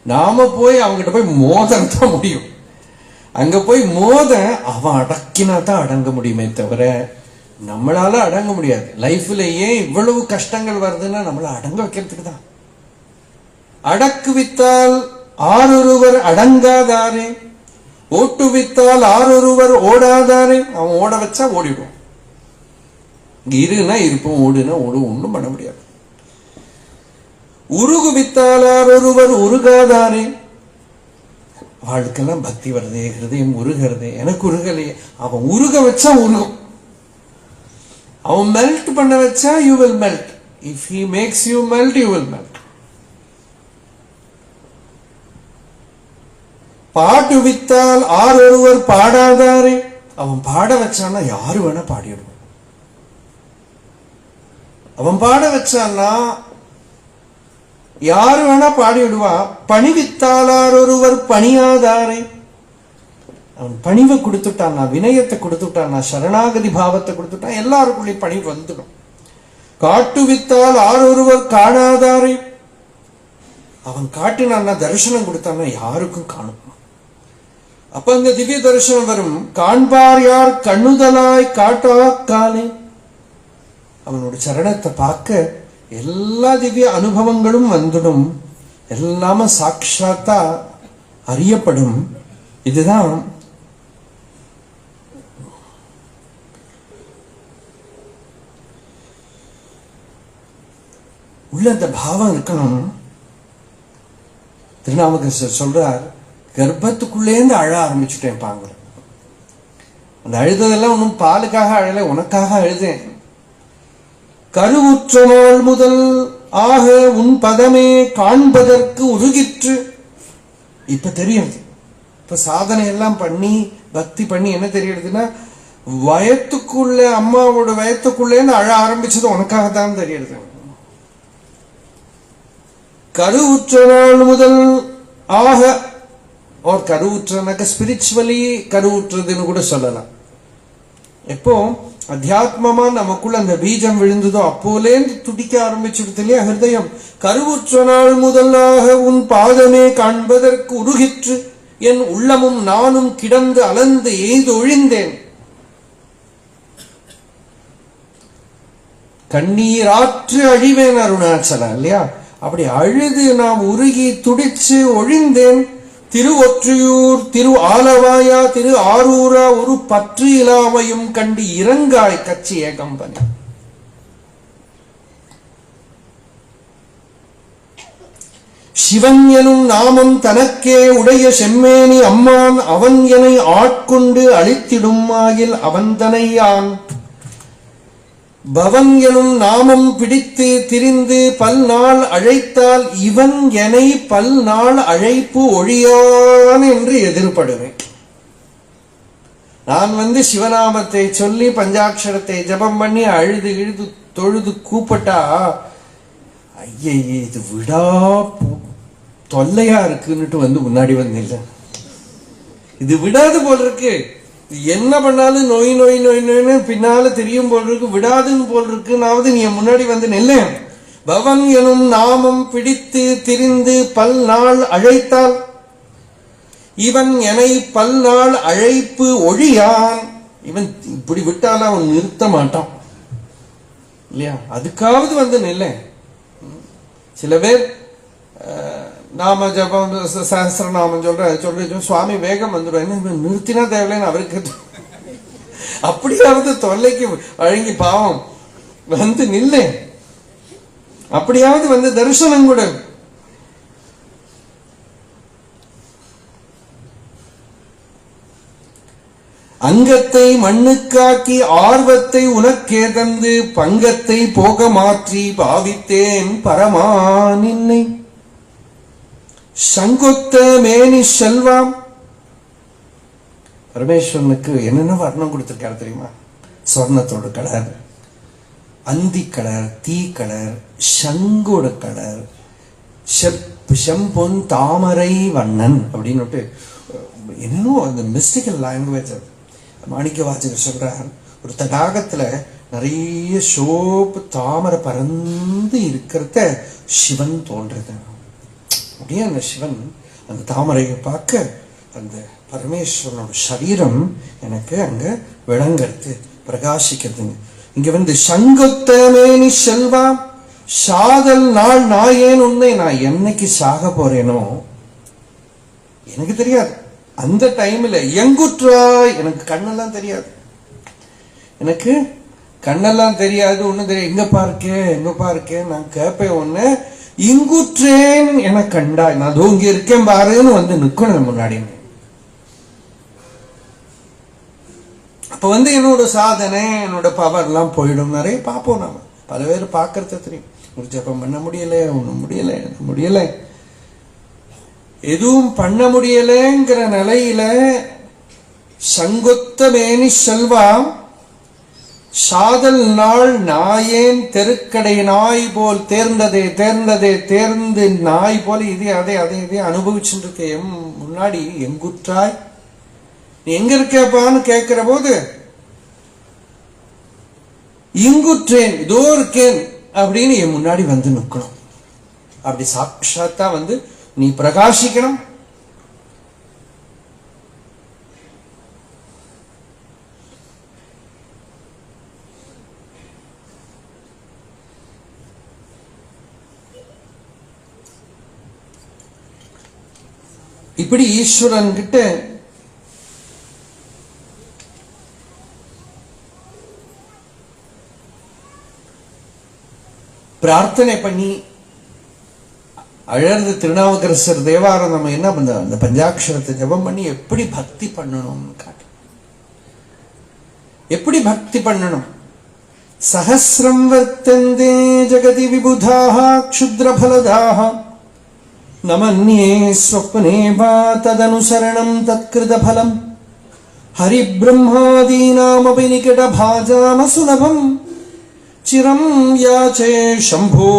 நாம போய் அவங்ககிட்ட போய் மோதத்தான் முடியும். அங்க போய் மோத அவன் அடக்கினா தான் அடங்க முடியுமே தவிர நம்மளால அடங்க முடியாது. லைஃப்ல ஏன் இவ்வளவு கஷ்டங்கள் வருதுன்னா நம்மள அடங்க வைக்கிறதுக்கு தான். அடக்குவித்தால் ஆறொருவர் அடங்காதாரே, ஓட்டுவித்தால் ஆறொருவர் ஓடாதாரே. அவன் ஓட வச்சா ஓடிடும். இருனா இருப்போம், ஓடுனா ஓடும், ஒன்றும் பண்ண முடியாது. உருகுவித்தால் ஆறொருவர் உருகாதாரே. வாழ்க்கெல்லாம் பக்தி வருதே, ஹிருதயம் உருகிறதே, எனக்கு உருகலையே. அவன் உருக வச்சா உருகும். அவன் மெல்ட் பண்ண வச்சா you will melt. If he makes you melt you will melt. பாட்டு வித்தால் ஆறொருவர் பாடாதாரே. அவன் பாட வச்சான்னா யாரு வேணா பாடிடுவான். அவன் பாட வச்சான்னா யாரு வேணா பாடிவிடுவா. பணிவித்தாளார் ஒருவர் பணியாதாரே. அவன் பணிவை கொடுத்துட்டான், வினயத்தை கொடுத்துட்டான், சரணாகதி பாவத்தை கொடுத்துட்டான், எல்லாருக்குள்ளேயும் பணிவு வந்துடும். காட்டுவித்தால் ஆரொருவர் காணாதாரே. அவன் காட்டினான்னா தரிசனம் கொடுத்தான்னா யாருக்கும் காணும். அப்ப அந்த திவ்ய தரிசனம் வரும். காண்பார் யார் கண்ணுதலாய் காட்டா காலே. அவனோட சரணத்தை பார்க்க எல்லா திவ்ய அனுபவங்களும் வந்துடும். எல்லாமே சாட்சாத்தா அறியப்படும். இதுதான் உள்ள அந்த பாவம் இருக்கணும். திருநாவுக்கரசர் சொல்றார், கர்ப்பத்துக்குள்ளேந்து அழ ஆரம்பிச்சுட்டேன் பாங்க. அந்த அழுததெல்லாம் ஒன்றும் பாலுக்காக அழலை, உனக்காக அழுதேன். கருவுற்ற நாள் முதல் ஆக உன் பதமே காண்பதற்கு உருகிற்று. இப்ப தெரியுது. இப்ப சாதனை எல்லாம் பண்ணி பக்தி பண்ணி என்ன தெரியுதுன்னா, வயத்துக்குள்ள அம்மாவோட வயத்துக்குள்ளேந்து அழ ஆரம்பிச்சது உனக்காகத்தான் தெரியுது. கருவுற்ற நாள் முதல் ஆக, ஒரு கருவுற்றனாக்க ஸ்பிரிச்சுவலி கருவுற்றதுன்னு கூட சொல்லலாம். எப்போ அத்தியாத்மமா நமக்குள்ள அந்த பீஜம் விழுந்ததோ அப்போலேந்து துடிக்க ஆரம்பிச்சுடுது இல்லையா ஹிருதயம். கருவுற்ற நாள் முதலாக உன் பாதமே காண்பதற்கு உருகிற்று. என் உள்ளமும் நானும் கிடந்து அலந்து எய்து ஒழிந்தேன். கண்ணீராற்று அழிவேன் அருணாச்சலம் இல்லையா. அப்படி அழுது நாம் உருகி துடிச்சு ஒழிந்தேன். திருவொற்றியூர் திரு ஆலவாயா திரு ஆரூரா ஒரு பற்று இலாமையும் கண்டு இறங்காய் கச்சி ஏகம்பனி. சிவன் எனும் நாமம் தனக்கே உடைய செம்மேனி அம்மான் அவன் என ஆட்கொண்டு அழித்திடும் ஆயில் அவன் தனையான். பவன் எனும் நாமம் பிடித்து திரிந்து பல் நாள் அழைத்தால் இவன் எனை பல் நாள் அழைப்பு ஒழியான் என்று எதிர்படுவேன். நான் சிவநாமத்தை சொல்லி பஞ்சாட்சரத்தை ஜபம் பண்ணி அழுது இழுது தொழுது கூப்பிட்டா, ஐயே இது விடா தொல்லையா இருக்குன்னுட்டு முன்னாடி இல்ல. இது விடாது போல் இருக்கு, என்ன பண்ணாலும் நோய் நோய் நோய் நோய்னு பின்னால தெரியும் போல் இருக்கு, விடாதுன்னு போல் இருக்குனாவது நீ முன்னாடி நெல்ல. பவன் எனும் நாமம் பிடித்து திரிந்து பல் நாள் அழைத்தால் இவன் என்னை பல் நாள் அழைப்பு ஒழியான். இவன் இப்படி விட்டாலும் அவன் நிறுத்த மாட்டான் இல்லையா? அதுக்காவது நெல்ல. சில பேர் நாம ஜபம் சஹஸ்ரநாமம் சொல்ற சுவாமி வேகம் வந்துடும், நிறுத்தினா தேவையில்லைன்னு அவருக்கு. அப்படியாவது தொல்லைக்கு வழங்கி பாவம் நில்ல, அப்படியாவது தரிசனம் கூட. அங்கத்தை மண்ணுக்காக்கி ஆர்வத்தை உனக்கே தந்து பங்கத்தை போக மாற்றி பாவித்தேன் பரமா நின்னை. சங்கொத்த மேனி செல்வாம். பரமேஸ்வரனுக்கு என்னென்ன வர்ணம் கொடுத்திருக்காரு தெரியுமா? சொர்ணத்தோட கலர், அந்தி கலர், தீ கலர், சங்கோட கலர், செம்பொன் தாமரை வண்ணன் அப்படின்னு என்னன்னு அந்த மிஸ்டிக்கல் லாங்குவேஜ். மாணிக்க வாசகர் சொல்றார், ஒரு தடாகத்துல நிறைய சோப்பு தாமரை பறந்து இருக்கிறத சிவன் தோன்றது. அப்படியே அந்த சிவன் அந்த தாமரையை பார்க்க அந்த பரமேஸ்வரனோட சரீரம் எனக்கு அங்க விளங்கிறது, பிரகாசிக்கிறதுங்க. இங்க சங்கொத்த மேனி செல்வாம் சாதல் நாள் நாயேன் உன்னை. நான் என்னைக்கு சாக போறேனோ எனக்கு தெரியாது. அந்த டைம்ல எங்குற்றாய், எனக்கு கண்ணெல்லாம் தெரியாது, எனக்கு கண்ணெல்லாம் தெரியாது, ஒண்ணும் தெரியாது. எங்க பார்க்கேன் நான் கேட்பேன் ஒண்ணு, இங்குற்றேன் என கண்டாய். நான் இங்க இருக்கேன் பாருன்னு நிக்கணும் முன்னாடி. அப்ப என்னோட சாதனை என்னோட பவர் எல்லாம் போயிடும். நிறைய பார்ப்போம், நாம பல பேர் பார்க்கறது தெரியும். ஒரு ஜபம் பண்ண முடியல, ஒண்ணும் முடியல, எதுவும் பண்ண முடியலங்கிற நிலையில சங்கொத்த மேனி செல்வாம் சாதல் நாள் நாயேன் தெருக்கடை நாய் போல் தேர்ந்து நாய் போல இதே அனுபவிச்சுட்டு முன்னாடி எங்குற்றாய், நீ எங்க இருக்கப்பான்னு கேட்கிற போது இங்குற்றேன், இதோ இருக்கேன் அப்படின்னு என் முன்னாடி நிக்கணும். அப்படி சாட்சாத்தா நீ பிரகாசிக்கணும். இப்படி ஈஸ்வரன் கிட்ட பிரார்த்தனை பண்ணி அழகு திருநாவுக்கரசர் தேவாரம் நம்ம என்ன பண்ண அந்த பஞ்சாட்சரத்தை ஜபம் பண்ணி எப்படி பக்தி பண்ணணும்னு காட்டு. எப்படி பக்தி பண்ணணும்? சஹஸ்ரம் வர்த்தந்தே ஜகதி விபுதாக க்ஷுத்ர பலதாக நமன்யே ஸ்வப்னே வா ததனுசரணம் தத்கிருத பலம் ஹரி பிரம்மாதீனாமபி நிகட பாஜாம சுலபம் சிரம் யாச்சே சம்போ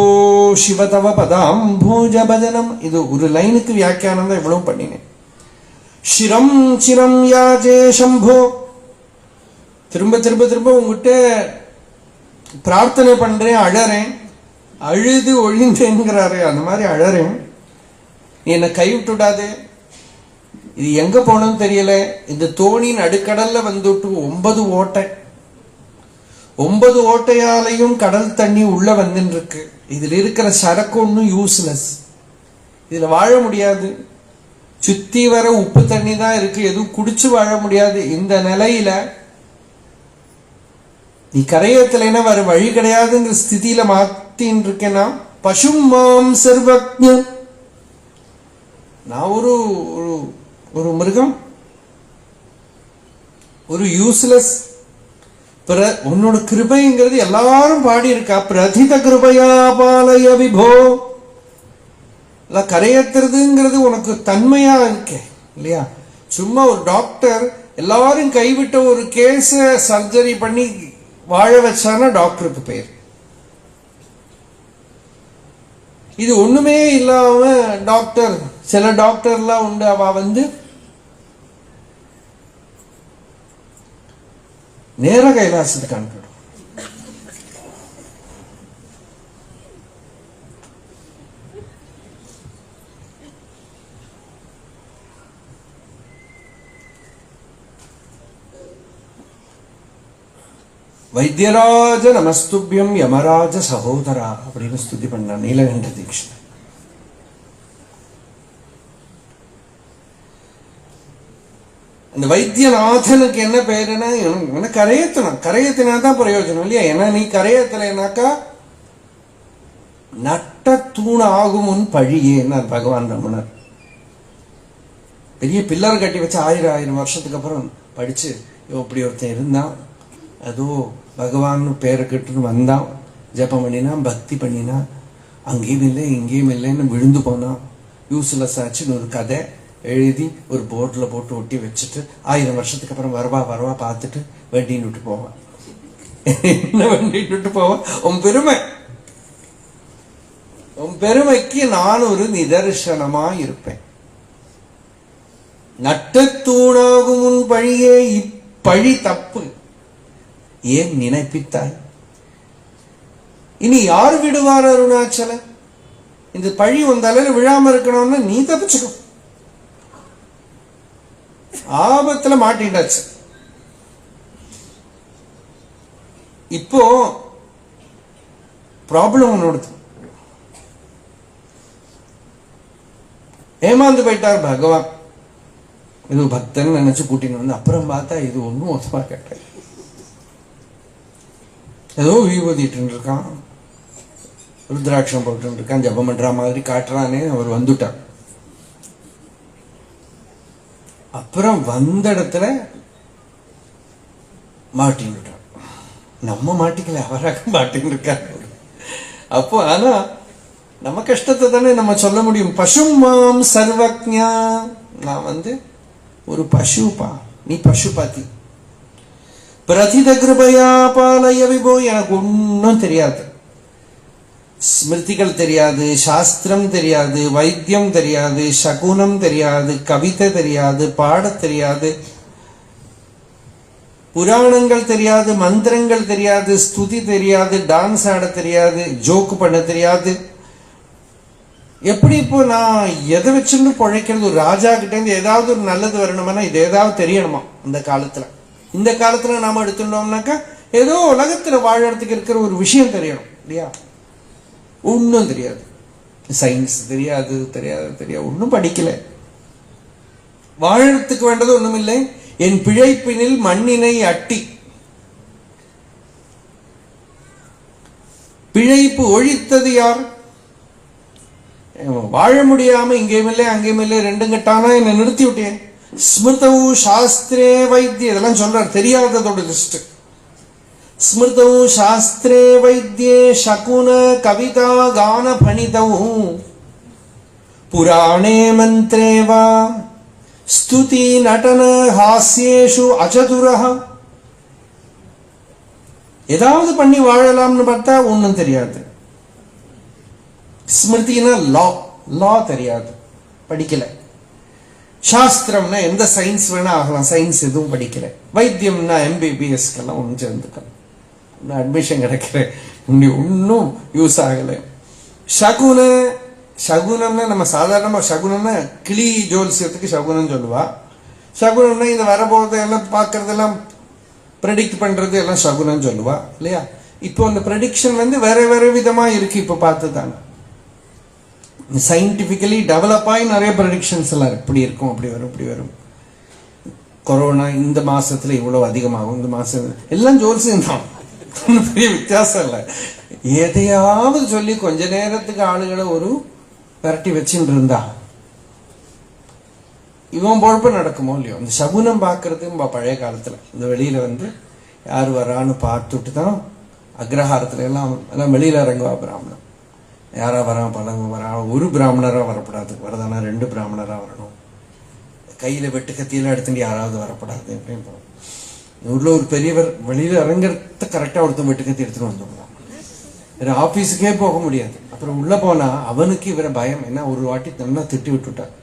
சிவ தவ பதாம்போஜ பஜனம். இது ஒரு லைனுக்கு வியாக்கியானம் தான் இவ்வளவு பண்ணினேன். சிரம் சிரம் யாச்சே சம்போ. திரும்ப திரும்ப திரும்ப உங்ககிட்ட பிரார்த்தனை பண்றேன், அழறேன், அழுது ஒழிந்தேங்கிறாரு, அந்த மாதிரி அழறேன், நீ என்னை கைவிட்டுடாதே. இது எங்க போனோம்னு தெரியல. இந்த தோணியின் அடுக்கடல்ல 9 ஓட்டை, 9 ஓட்டையாலையும் கடல் தண்ணி உள்ள இருக்கு. இதுல இருக்கிற சரக்கு ஒன்றும் யூஸ்லெஸ், இதுல வாழ முடியாது. சுத்தி வர உப்பு தண்ணி தான் இருக்கு, எதுவும் குடிச்சு வாழ முடியாது. இந்த நிலையில நீ கரையத்தில வர வழி கிடையாதுங்கிற ஸ்திதியில மாத்தின்னு இருக்கேன்னா, பசும் மாம் சர்வஜ்ஞ, நான் ஒரு மிருகம், ஒரு யூஸ்லெஸ். உன்னோட கிருபைங்கிறது எல்லாரும் பாடி இருக்கா. பிரதித கிருபையா பாலய விபோ. கரையத்துறதுங்கிறது உனக்கு தன்மையா இருக்கே இல்லையா? சும்மா ஒரு டாக்டர் எல்லாரும் கைவிட்ட ஒரு கேஸ சர்ஜரி பண்ணி வாழ வச்சானா டாக்டருக்கு பேர். இது ஒண்ணுமே இல்லாம டாக்டர், சில டாக்டர்லாம் உண்டு, அவ நேர கைலாசத்துக்கு அனுப்பிடும். வைத்தியராஜ நமஸ்துபியம் யமராஜ சகோதரா அப்படின்னு ஸ்துதி பண்ண நீலகண்ட தீட்சிதர். அந்த வைத்தியநாதனுக்கு என்ன பேருன்னா கரையேத்தணும். கரையத்தினாதான் பிரயோஜனம் இல்லையா? ஏன்னா நீ கரையத்தலைனாக்கா நட்ட தூண் ஆகும் பழியேன்னு பகவான் ரமணர் பெரிய பில்லர் கட்டி வச்சு 1000 வருஷத்துக்கு அப்புறம் படிச்சு இப்படி ஒருத்தன் இருந்தான், அதோ பகவான் பேரை கட்டுன்னு வந்தான், ஜபம் பண்ணினா, பக்தி பண்ணினா, அங்கேயும் இல்லை இங்கேயும் இல்லைன்னு விழுந்து போனான், யூஸ்லெஸ் ஆச்சுன்னு ஒரு கதை எழுதி ஒரு போர்டில் போட்டு ஒட்டி வச்சுட்டு 1000 வருஷத்துக்கு அப்புறம் வருவா பார்த்துட்டு வண்டின்னு விட்டு போவான். என்ன வண்டின்னு விட்டு போவான்? உன் பெருமைக்கு நான் ஒரு நிதர்சனமா இருப்பேன். நட்டத்தூணாகும் உன் பழியே, இப்பழி தப்பு, ஏன் நினைப்பித்தாய்? இனி யார் விடுவார் அருணாச்சல? இந்த பழி உன் தலையில விழாம இருக்கணும்னு நீ தப்பிச்சுக்கோ. ஆபத்துல மாட்டிண்டாச்சு. இப்போ ப்ராப்ளம் ஒண்ணு ஏமாந்து போயிட்டார் பகவான். இது பக்தன் நினைச்சு கூட்டின்னு வந்து அப்புறம் பார்த்தா இது ஒன்னும் மோசமா கேட்டார். ஏதோ விபூதிட்டு இருக்கான், ருத்ராட்சம் போட்டு இருக்கான், ஜபம் பண்ற மாதிரி காட்டுறானே அவர் வந்துட்டார். அப்புறம் வந்த இடத்துல மாட்டின்னு நம்ம மாட்டிக்கல, அவராக மாட்டின்னு இருக்காரு. அப்போ ஆனா நம்ம கஷ்டத்தை தானே நம்ம சொல்ல முடியும். பசுமாம் சர்வக்ஞா, நான் ஒரு பசுப்பா, நீ பசுபாத்தி. பிரதித கிருபையா பாலய விபோ, எனக்கு ஒன்னும் தெரியாது, ஸ்மிருதிகள் தெரியாது, சாஸ்திரம் தெரியாது, வைத்தியம் தெரியாது, சகுனம் தெரியாது, கவிதை தெரியாது, பாட தெரியாது, புராணங்கள் தெரியாது, மந்திரங்கள் தெரியாது, ஸ்துதி தெரியாது, டான்ஸ் ஆட தெரியாது, ஜோக்கு பண்ண தெரியாது. எப்படி இப்போ நான் எதை வச்சுன்னு பிழைக்கிறது? ஒரு ராஜா கிட்ட இருந்து ஏதாவது ஒரு நல்லது வரணும்னா இது ஏதாவது தெரியணுமா? அந்த காலத்துல, இந்த காலத்துல நாம எடுத்துட்டோம்னாக்கா ஏதோ உலகத்துல வாழறதுக்கு இருக்கிற ஒரு விஷயம் தெரியணும் இல்லையா? ஒன்னும் தெரியாது, சயின்ஸ் தெரியாது, ஒன்னும் படிக்கல. வாழறதுக்கு வேண்டது ஒண்ணும் இல்லை. என் பிழைப்பினில் மண்ணினை அட்டி, பிழைப்பு ஒழித்தது யார்? வாழ முடியாம இங்கேயும் இல்லை அங்கேயும் இல்லை, ரெண்டும் கட்டானா என்ன நிறுத்தி விட்டேன். ஸ்மிருதவு சாஸ்திரே வைத்திய, இதெல்லாம் சொல்றார், தெரியாததோட லிஸ்ட். ஸ்மிருதவு சாஸ்திரே வைத்தியே சகுன கவிதா கான பணிதவு புராணே மந்திரே வா ஸ்துதி நடன ஹாஸ்யேஷு அச்சதுரஹ. ஏதாவது பண்ணி வாழலாம்னு பார்த்தா ஒன்னும் தெரியாது. ஸ்மிருதினா லா தெரியாது, படிக்கல. சாஸ்திரம்னா எந்த சயின்ஸ் வேணா ஆகலாம், சயின்ஸ் எதுவும் படிக்கல. வைத்தியம்னா MBBSக்கெல்லாம் ஒன்று சேர்ந்துக்கலாம், அட்மிஷன் கிடைக்கிற ஒன்னும் யூஸ் ஆகல. சகுனம்னா நம்ம சாதாரணமா சகுனம்னா கிளி ஜோல்சியத்துக்கு சகுனம் சொல்லுவா. சகுனம்னா இந்த வரபோதை எல்லாம் பார்க்கறதெல்லாம் ப்ரெடிக்ட் பண்றது எல்லாம் சகுனம் சொல்லுவா இல்லையா? இப்போ அந்த ப்ரெடிக்ஷன் வேற வேற விதமா இருக்கு. இப்போ பார்த்து தானே சயின்டிபிக்கலி டெவலப் ஆகி நிறைய ப்ரெடிக்ஷன்ஸ் எல்லாம் இப்படி இருக்கும், அப்படி வரும், இப்படி வரும். கொரோனா இந்த மாசத்துல இவ்வளவு அதிகமாகும், இந்த மாசம் எல்லாம் ஜோல்சியம் தான், பெரிய வித்தியாசம் இல்லை. எதையாவது சொல்லி கொஞ்ச நேரத்துக்கு ஆளுகளை ஒரு விரட்டி வச்சுட்டு இருந்தா இவன் பொழப்பு நடக்குமோ இல்லையோ. இந்த சகுனம் பார்க்கறது பழைய காலத்துல இந்த வெளியில யார் வரான்னு பார்த்துட்டு தான் அக்ரஹாரத்துல எல்லாம் வெளியில இறங்குவா பிராமணன். யாரா வரான், பழங்க வரா, ஒரு பிராமணரா வரப்படாது, வரதானா 2 பிராமணரா வரணும், கையில வெட்டு கத்தியெல்லாம் எடுத்துட்டு யாராவது வரப்படாது அப்படின்னு. ஊர்ல ஒரு பெரியவர் வெளியில இறங்குறத கரெக்டா ஒருத்தன் வெட்டு கத்தி எடுத்துட்டு வந்துடுவான், வேற ஆபீஸுக்கே போக முடியாது. அப்புறம் உள்ள போனா அவனுக்கு இவரை பயம், என்ன ஒரு வாட்டி நல்லா திட்டி விட்டுட்டார்.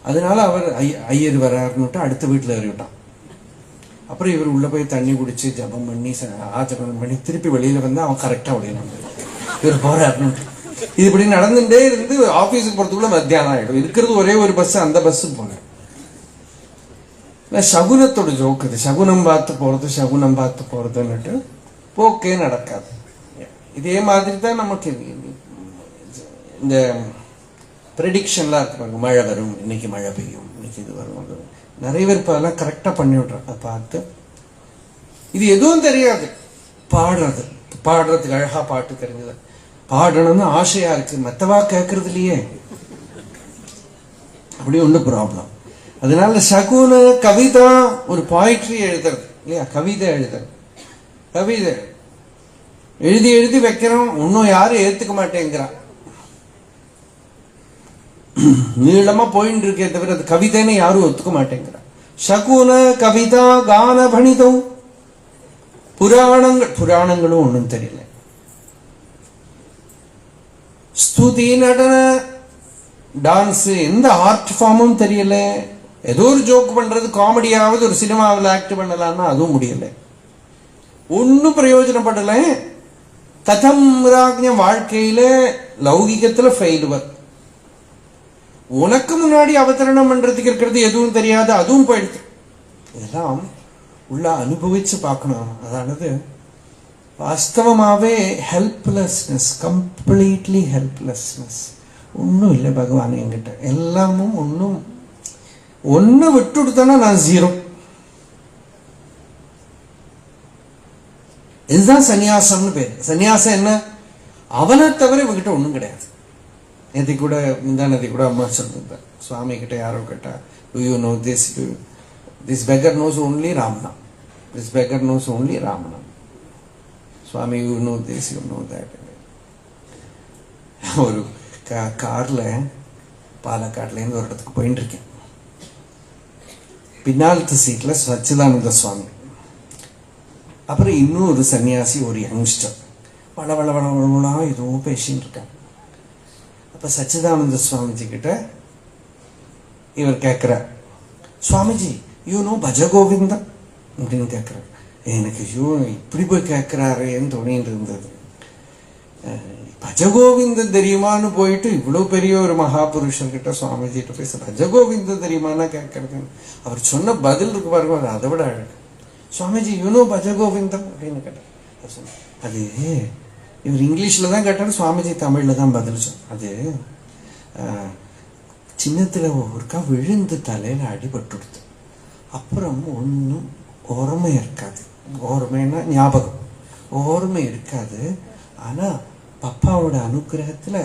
அதனால அவர் ஐயர் வர்றாருன்னுட்டு அடுத்த வீட்டுல ஏறிவிட்டான். அப்புறம் இவர் உள்ள போய் தண்ணி குடிச்சு ஜபம் பண்ணி ஆச்சரணம் பண்ணி திருப்பி வெளியில வந்து அவன் கரெக்டா வெளியில வந்து இவர் போறாருன்னு இது இப்படி நடந்துட்டே இருந்து ஆபீஸுக்கு போறதுக்குள்ள மத்தியானம் ஆயிடும். இருக்கிறது ஒரே ஒரு பஸ், அந்த பஸ் போனேன். சகுனத்தோட ஜோக்கு இது. சகுனம் பார்த்து போறது, சகுனம் பார்த்து போறதுன்னுட்டு போக்கே நடக்காது. இதே மாதிரி தான் நமக்கு இந்த ப்ரெடிக்ஷன்லாம் இருக்கு பாருங்க. மழை வரும், இன்னைக்கு மழை பெய்யும், இன்னைக்கு இது வரும், அது நிறைய பேர் இப்போ அதெல்லாம் கரெக்டாக பண்ணி விட்றாங்க. அதை பார்த்து இது எதுவும் தெரியாது, பாடுறதுக்கு அழகா பாட்டு தெரிஞ்சது, பாடணும்னு ஆசையா இருக்கு, மற்றவா கேட்கறது இல்லையே, அப்படி ஒன்று ப்ராப்ளம். அதனால சகுன கவிதா ஒரு போயிட்ரி எழுதுறது இல்லையா, கவிதை எழுதுறது, கவிதை எழுதி எழுதி வைக்கிறோம், இன்னும் யாரும் ஏத்துக்க மாட்டேங்கிறான். நீளமா போயின்னு இருக்கே தவிர அது கவிதைன்னு யாரும் ஒத்துக்க மாட்டேங்கிறான். சகுன கவிதா கான பணிதம், புராணங்களும் ஒன்றும் தெரியல, ஸ்துதி நடன டான்ஸ் எந்த ஆர்ட் ஃபார்மும் தெரியல. ஏதோ ஒரு ஜோக் பண்றது, காமெடியாவது ஒரு சினிமாவில் ஆக்ட் பண்ணலாம்னா அதுவும் முடியல, ஒன்னும் பிரயோஜனப்படல. கதம் ராஜ்யம் வாழ்க்கையில லௌகிகத்துல ஃபெயிலுவர். உனக்கு முன்னாடி அவதரணம் பண்றதுக்கு இருக்கிறது எதுவும் தெரியாது, அதுவும் போயிடுது. இதெல்லாம் உள்ள அனுபவிச்சு பார்க்கணும். அதாவது வாஸ்தவமாவே ஹெல்ப்லெஸ்னஸ், கம்ப்ளீட்லி ஹெல்ப்லெஸ்னஸ். ஒன்றும் இல்லை பகவான் என்கிட்ட, எல்லாமும் ஒன்னு விட்டு கொடுத்தனா நான் ஜீரோ. இதுதான் சன்னியாசம்னு பேரு. சன்னியாசம் என்ன, அவனை தவிர இவகிட்ட ஒன்றும் கிடையாது. நேற்று கூட முந்தானதி கூட அம்மா சொல்லிருந்த, சுவாமி கிட்ட யாரோ கேட்டா, do you know this, this beggar knows only Ramana, this beggar knows only Ramana, Swami you know this, you know that. ஒரு கார்ல பாலக்காட்லேருந்து ஒரு இடத்துக்கு போயிட்டு இருக்கேன். பின்னாலத்து சீட்ல சச்சிதானந்த சுவாமி, அப்புறம் இன்னும் ஒரு சன்னியாசி, ஒரு யங்ஸ்டர், வள வள வள வளவளா ஏதோ பேசின்னு இருக்காங்க. அப்ப சச்சிதானந்த சுவாமிஜி கிட்ட இவர் கேட்கிறார், சுவாமிஜி யூ நோ பஜகோவிந்தம் அப்படின்னு கேட்கிறார். எனக்கு ஐயோ இப்படி போய் கேட்கிறாரேன்னு தோணிட்டு இருந்தது. பஜகோவிந்தம் தெரியுமான்னு போயிட்டு இவ்வளவு பெரிய ஒரு மகாபுருஷர்கிட்ட சுவாமிஜிட்ட பேச பஜகோவிந்தம் தெரியுமானா கேட்கறது. அவர் சொன்ன பதில் இருக்கு பாருங்க, அதை விட அழகு. சுவாமிஜி யூனோ பஜகோவிந்தம் அப்படின்னு கேட்டார். அது இவர் இங்கிலீஷ்ல தான் கேட்டார், சுவாமிஜி தமிழ்ல தான் பதில் சொன்னார். அது சின்னத்துல ஒருக்கா விழுந்து தலையில அடிபட்டுடுது, அப்புறம் ஒன்றும் ஓர்மை இருக்காது. ஓர்மைன்னா ஞாபகம், ஓர்மை இருக்காது. ஆனா பப்பாவோட அனுகிரகத்துல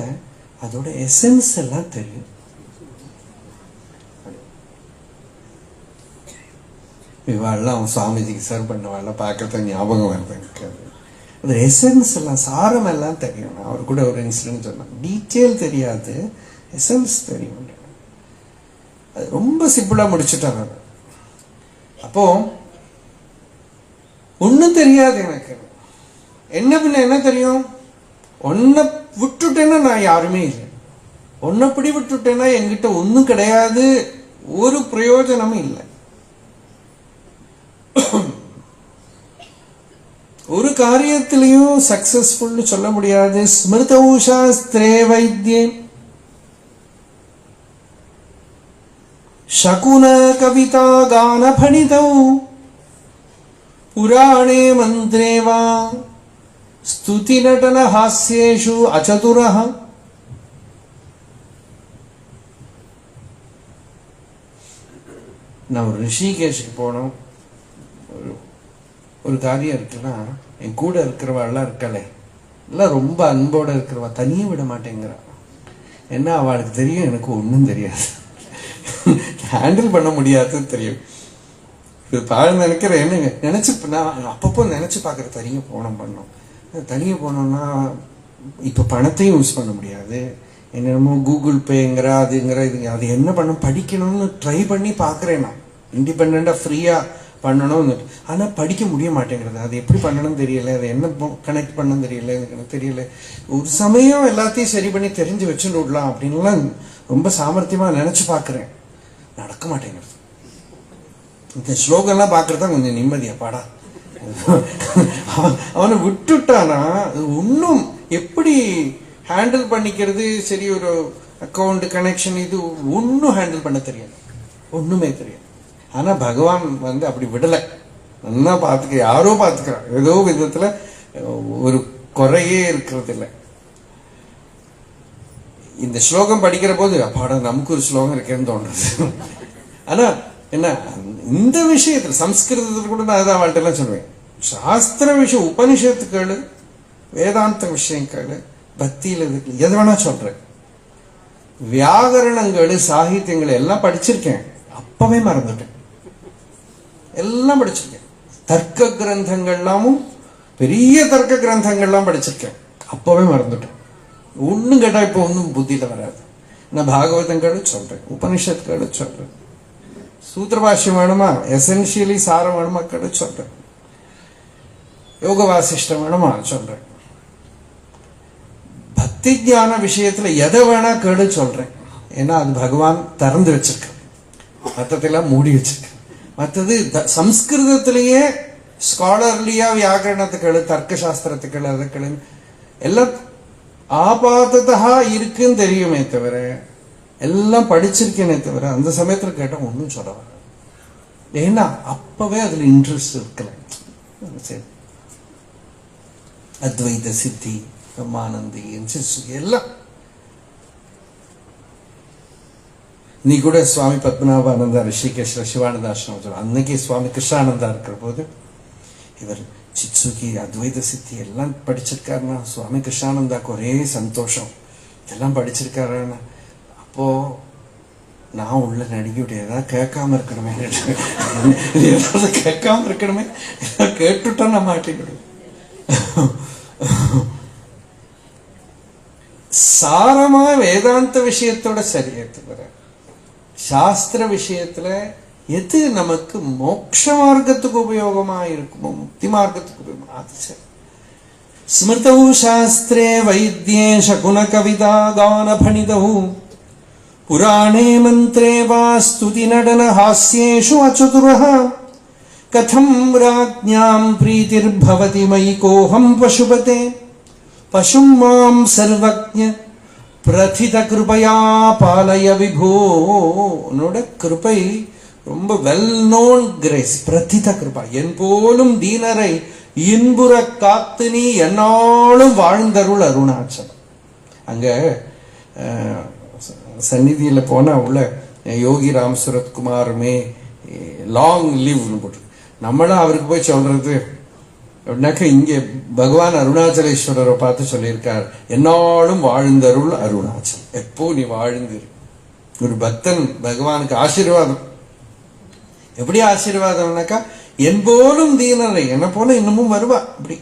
அதோட எசன்ஸ் எல்லாம் தெரியும். இவாள்லாம் அவன் சுவாமிஜிக்கு சர்வ் பண்ணவாள்லாம் பார்க்கறத ஞாபகம் வருது எனக்கு. அது எசன்ஸ் எல்லாம், சாரம் எல்லாம் தெரியும். அவர் கூட ஒரு இன்சிடென்ட் சொன்னாங்க, டீட்டெயில் தெரியாது, எசன்ஸ் தெரியும். அது ரொம்ப சிம்பிளா முடிச்சுட்டார். அப்போ ஒன்னும் தெரியாது எனக்கு, என்ன பின்ன என்ன தெரியும், ஒன்ன விட்டுட்டேன்னா நான் யாருமே இல்லை, ஒன்னப்படி விட்டுட்டேன்னா என்கிட்ட ஒன்னும் கிடையாது, ஒரு பிரயோஜனமும் இல்லை, ஒரு காரியத்திலையும் சக்சஸ்ஃபுல் சொல்ல முடியாது. ஸ்மிருதௌ சாஸ்திரே வைத்யே சகுன கவிதா கான பணிதௌ புராணே மந்திரே வா ஸ்துதி நடன ஹாஸ்யேஷு அசதுரஹ. நான் ஒரு ரிஷிகேஷுக்கு போனோம். ஒரு காரியம் இருக்குன்னா, என் கூட இருக்கிறவாள்லாம் இருக்கலே எல்லாம் ரொம்ப அன்போட இருக்கிறவா தனியே விட மாட்டேங்கிறா. ஏன்னா அவளுக்கு தெரியும் எனக்கு ஒன்றும் தெரியாது, ஹேண்டில் பண்ண முடியாதுன்னு தெரியும். நினைக்கிறேன், என்ன நினைச்சு நான் அப்பப்போ நினைச்சு பார்க்குற, தனியே பண்ணோம், தனியே போனோம்னா இப்போ பணத்தையும் யூஸ் பண்ண முடியாது, என்னென்னமோ கூகுள் பேங்கிற அதுங்கிற இதுங்க, அது என்ன பண்ண படிக்கணும்னு ட்ரை பண்ணி பார்க்குறேன். நான் இண்டிபெண்டா ஃப்ரீயா பண்ணணும். ஆனா படிக்க முடிய மாட்டேங்கிறது. அது எப்படி பண்ணணும்னு தெரியல, அது என்ன கனெக்ட் பண்ணணும் தெரியல, எனக்கு தெரியல. ஒரு சமயம் எல்லாத்தையும் சரி பண்ணி தெரிஞ்சு வச்சுட்டு விடலாம் அப்படின்லாம் ரொம்ப சாமர்த்தியமா நினைச்சு பாக்குறேன். நடக்க மாட்டேங்கிறது. இந்த ஸ்லோகம்லாம் பாக்குறதா கொஞ்சம் நிம்மதியா பாடா. அவனை விட்டுட்டானா இன்னும் எப்படி ஹேண்டில் பண்ணிக்கிறது, சரி ஒரு அக்கௌண்ட் கனெக்ஷன் இது ஒன்னும் ஹேண்டில் பண்ண தெரியாது, ஒண்ணுமே தெரியாது. ஆனா பகவான் அப்படி விடலை. நல்லா பாத்துக்க, யாரோ பாத்துக்கிறான். ஏதோ விதத்துல ஒரு குறையே இருக்கிறது இல்லை. இந்த ஸ்லோகம் படிக்கிற போது அப்பாடா நமக்கு ஒரு ஸ்லோகம் இருக்கேன்னு தோன்றது. ஆனா என்ன, இந்த விஷயத்துல சம்ஸ்கிருதத்துல கூட நான் அதான் வாழ்க்கை எல்லாம் சொல்லுவேன். சாஸ்திர விஷயம், உபனிஷத்துக்கள், வேதாந்த விஷயங்கள், பக்தியில எது வேணா சொல்றேன். வியாகரணங்கள், சாகித்யங்கள் எல்லாம் படிச்சிருக்கேன், அப்பவே மறந்துட்டேன். எல்லாம் படிச்சிருக்கேன். தர்க்க கிரந்தங்கள்லாமும் பெரிய தர்க்க கிரந்தங்கள்லாம் படிச்சிருக்கேன், அப்பவே மறந்துட்டேன். ஒன்னும் கேட்டா இப்போ ஒன்னும் புத்தியில வராது. நான் பாகவதங்கள் சொல்றேன், உபனிஷத்துக்கள் சொல்றேன், சூத்திரபாஷ்யம் வேணுமா, எசென்சியலி சாரம் வேணுமா கேடு சொல்றேன், யோக வாசிஷ்டம் வேணுமா சொல்றேன். பக்தி ஞான விஷயத்துல எதை வேணா கேடு சொல்றேன். ஏன்னா அது பகவான் திறந்து வச்சிருக்க, மற்றதெல்லாம் மூடி வச்சிருக்க. மற்றது சம்ஸ்கிருதத்திலேயே ஸ்காலர்லியா வியாகரணத்துக்கள், தர்க்க சாஸ்திரத்துக்கள், அதுக்கள் எல்லாம் ஆபாதத்தா இருக்குன்னு தெரியுமே தவிர, எல்லாம் படிச்சிருக்கேனே தவிர அந்த சமயத்துல கேட்டா ஒன்றும் சொல்ல வர. ஏன்னா அப்பவே அதுல இன்ட்ரெஸ்ட் இருக்கல. சரி, அத்வைத சித்தி, பிரம்மானந்தி எல்லாம். நீ கூட சுவாமி பத்மநாபானந்தா ரிஷிகேஷ்ல சிவானந்த ஆசிரமம் சொல்ல, அன்னைக்கு சுவாமி கிருஷ்ணானந்தா இருக்கிற போது இவர் சித்சுகி அத்வைத சித்தி எல்லாம் படிச்சிருக்காருன்னா சுவாமி கிருஷ்ணானந்தாக்கு ஒரே சந்தோஷம். இதெல்லாம் படிச்சிருக்காருன்னா அப்போ நான் உள்ள நடிகை ஏதாவது கேட்காம இருக்கணுமே, ஏதாவது கேட்காம இருக்கணுமே, கேட்டுட்டா நான் மாட்டிக்கிடும். சாரமா வேதாந்த விஷயத்தோட சரியத்து வர, சாஸ்திர விஷயத்துல எது நமக்கு மோட்ச மார்க்கத்துக்கு உபயோகமா இருக்குமோ, முக்தி மார்க்கத்துக்கு உபயோகமா, அது சரி. ஸ்மிருதௌ சாஸ்திரே வைத்யே சகுன கவிதா கான பணிதௌ புராணே மந்திரே வா ஸ்துதி நடன ஹாஸ்யேஷு அச்சதுரஹ கதம் ராஜ்ஞாம் பிரீதிர்பவதி மயி கோஹம் பசுபதே பசும் மாம் சர்வஜ்ஞ பிரதித கிருபையா பாலய விபோ. உன்னோட கிருபை ரொம்ப வெல் நோன் கிரேஸ். பிரதித கிருபா, என் போலும் தீனரை இன்புற காத்து நீ என்னாலும் வாழ்ந்தருள் அருணாச்சலம். அங்க சந்நிதியில போனா உள்ள யோகி ராம் சுரத்குமாருமே லாங் லிவ்னு போட்டு, நம்மளும் அவருக்கு போய் சொல்றது அப்படின்னாக்க, இங்க பகவான் அருணாச்சலேஸ்வரரை பார்த்து சொல்லியிருக்கார், என்னாலும் வாழ்ந்தருள் அருணாச்சலம். எப்போ நீ வாழ்ந்திரு. ஒரு பக்தன் பகவானுக்கு ஆசீர்வாதம். எப்படி ஆசீர்வாதம்னாக்கா, என் போலும் தீனரை, என்ன போல இன்னமும் வருவா, அப்படி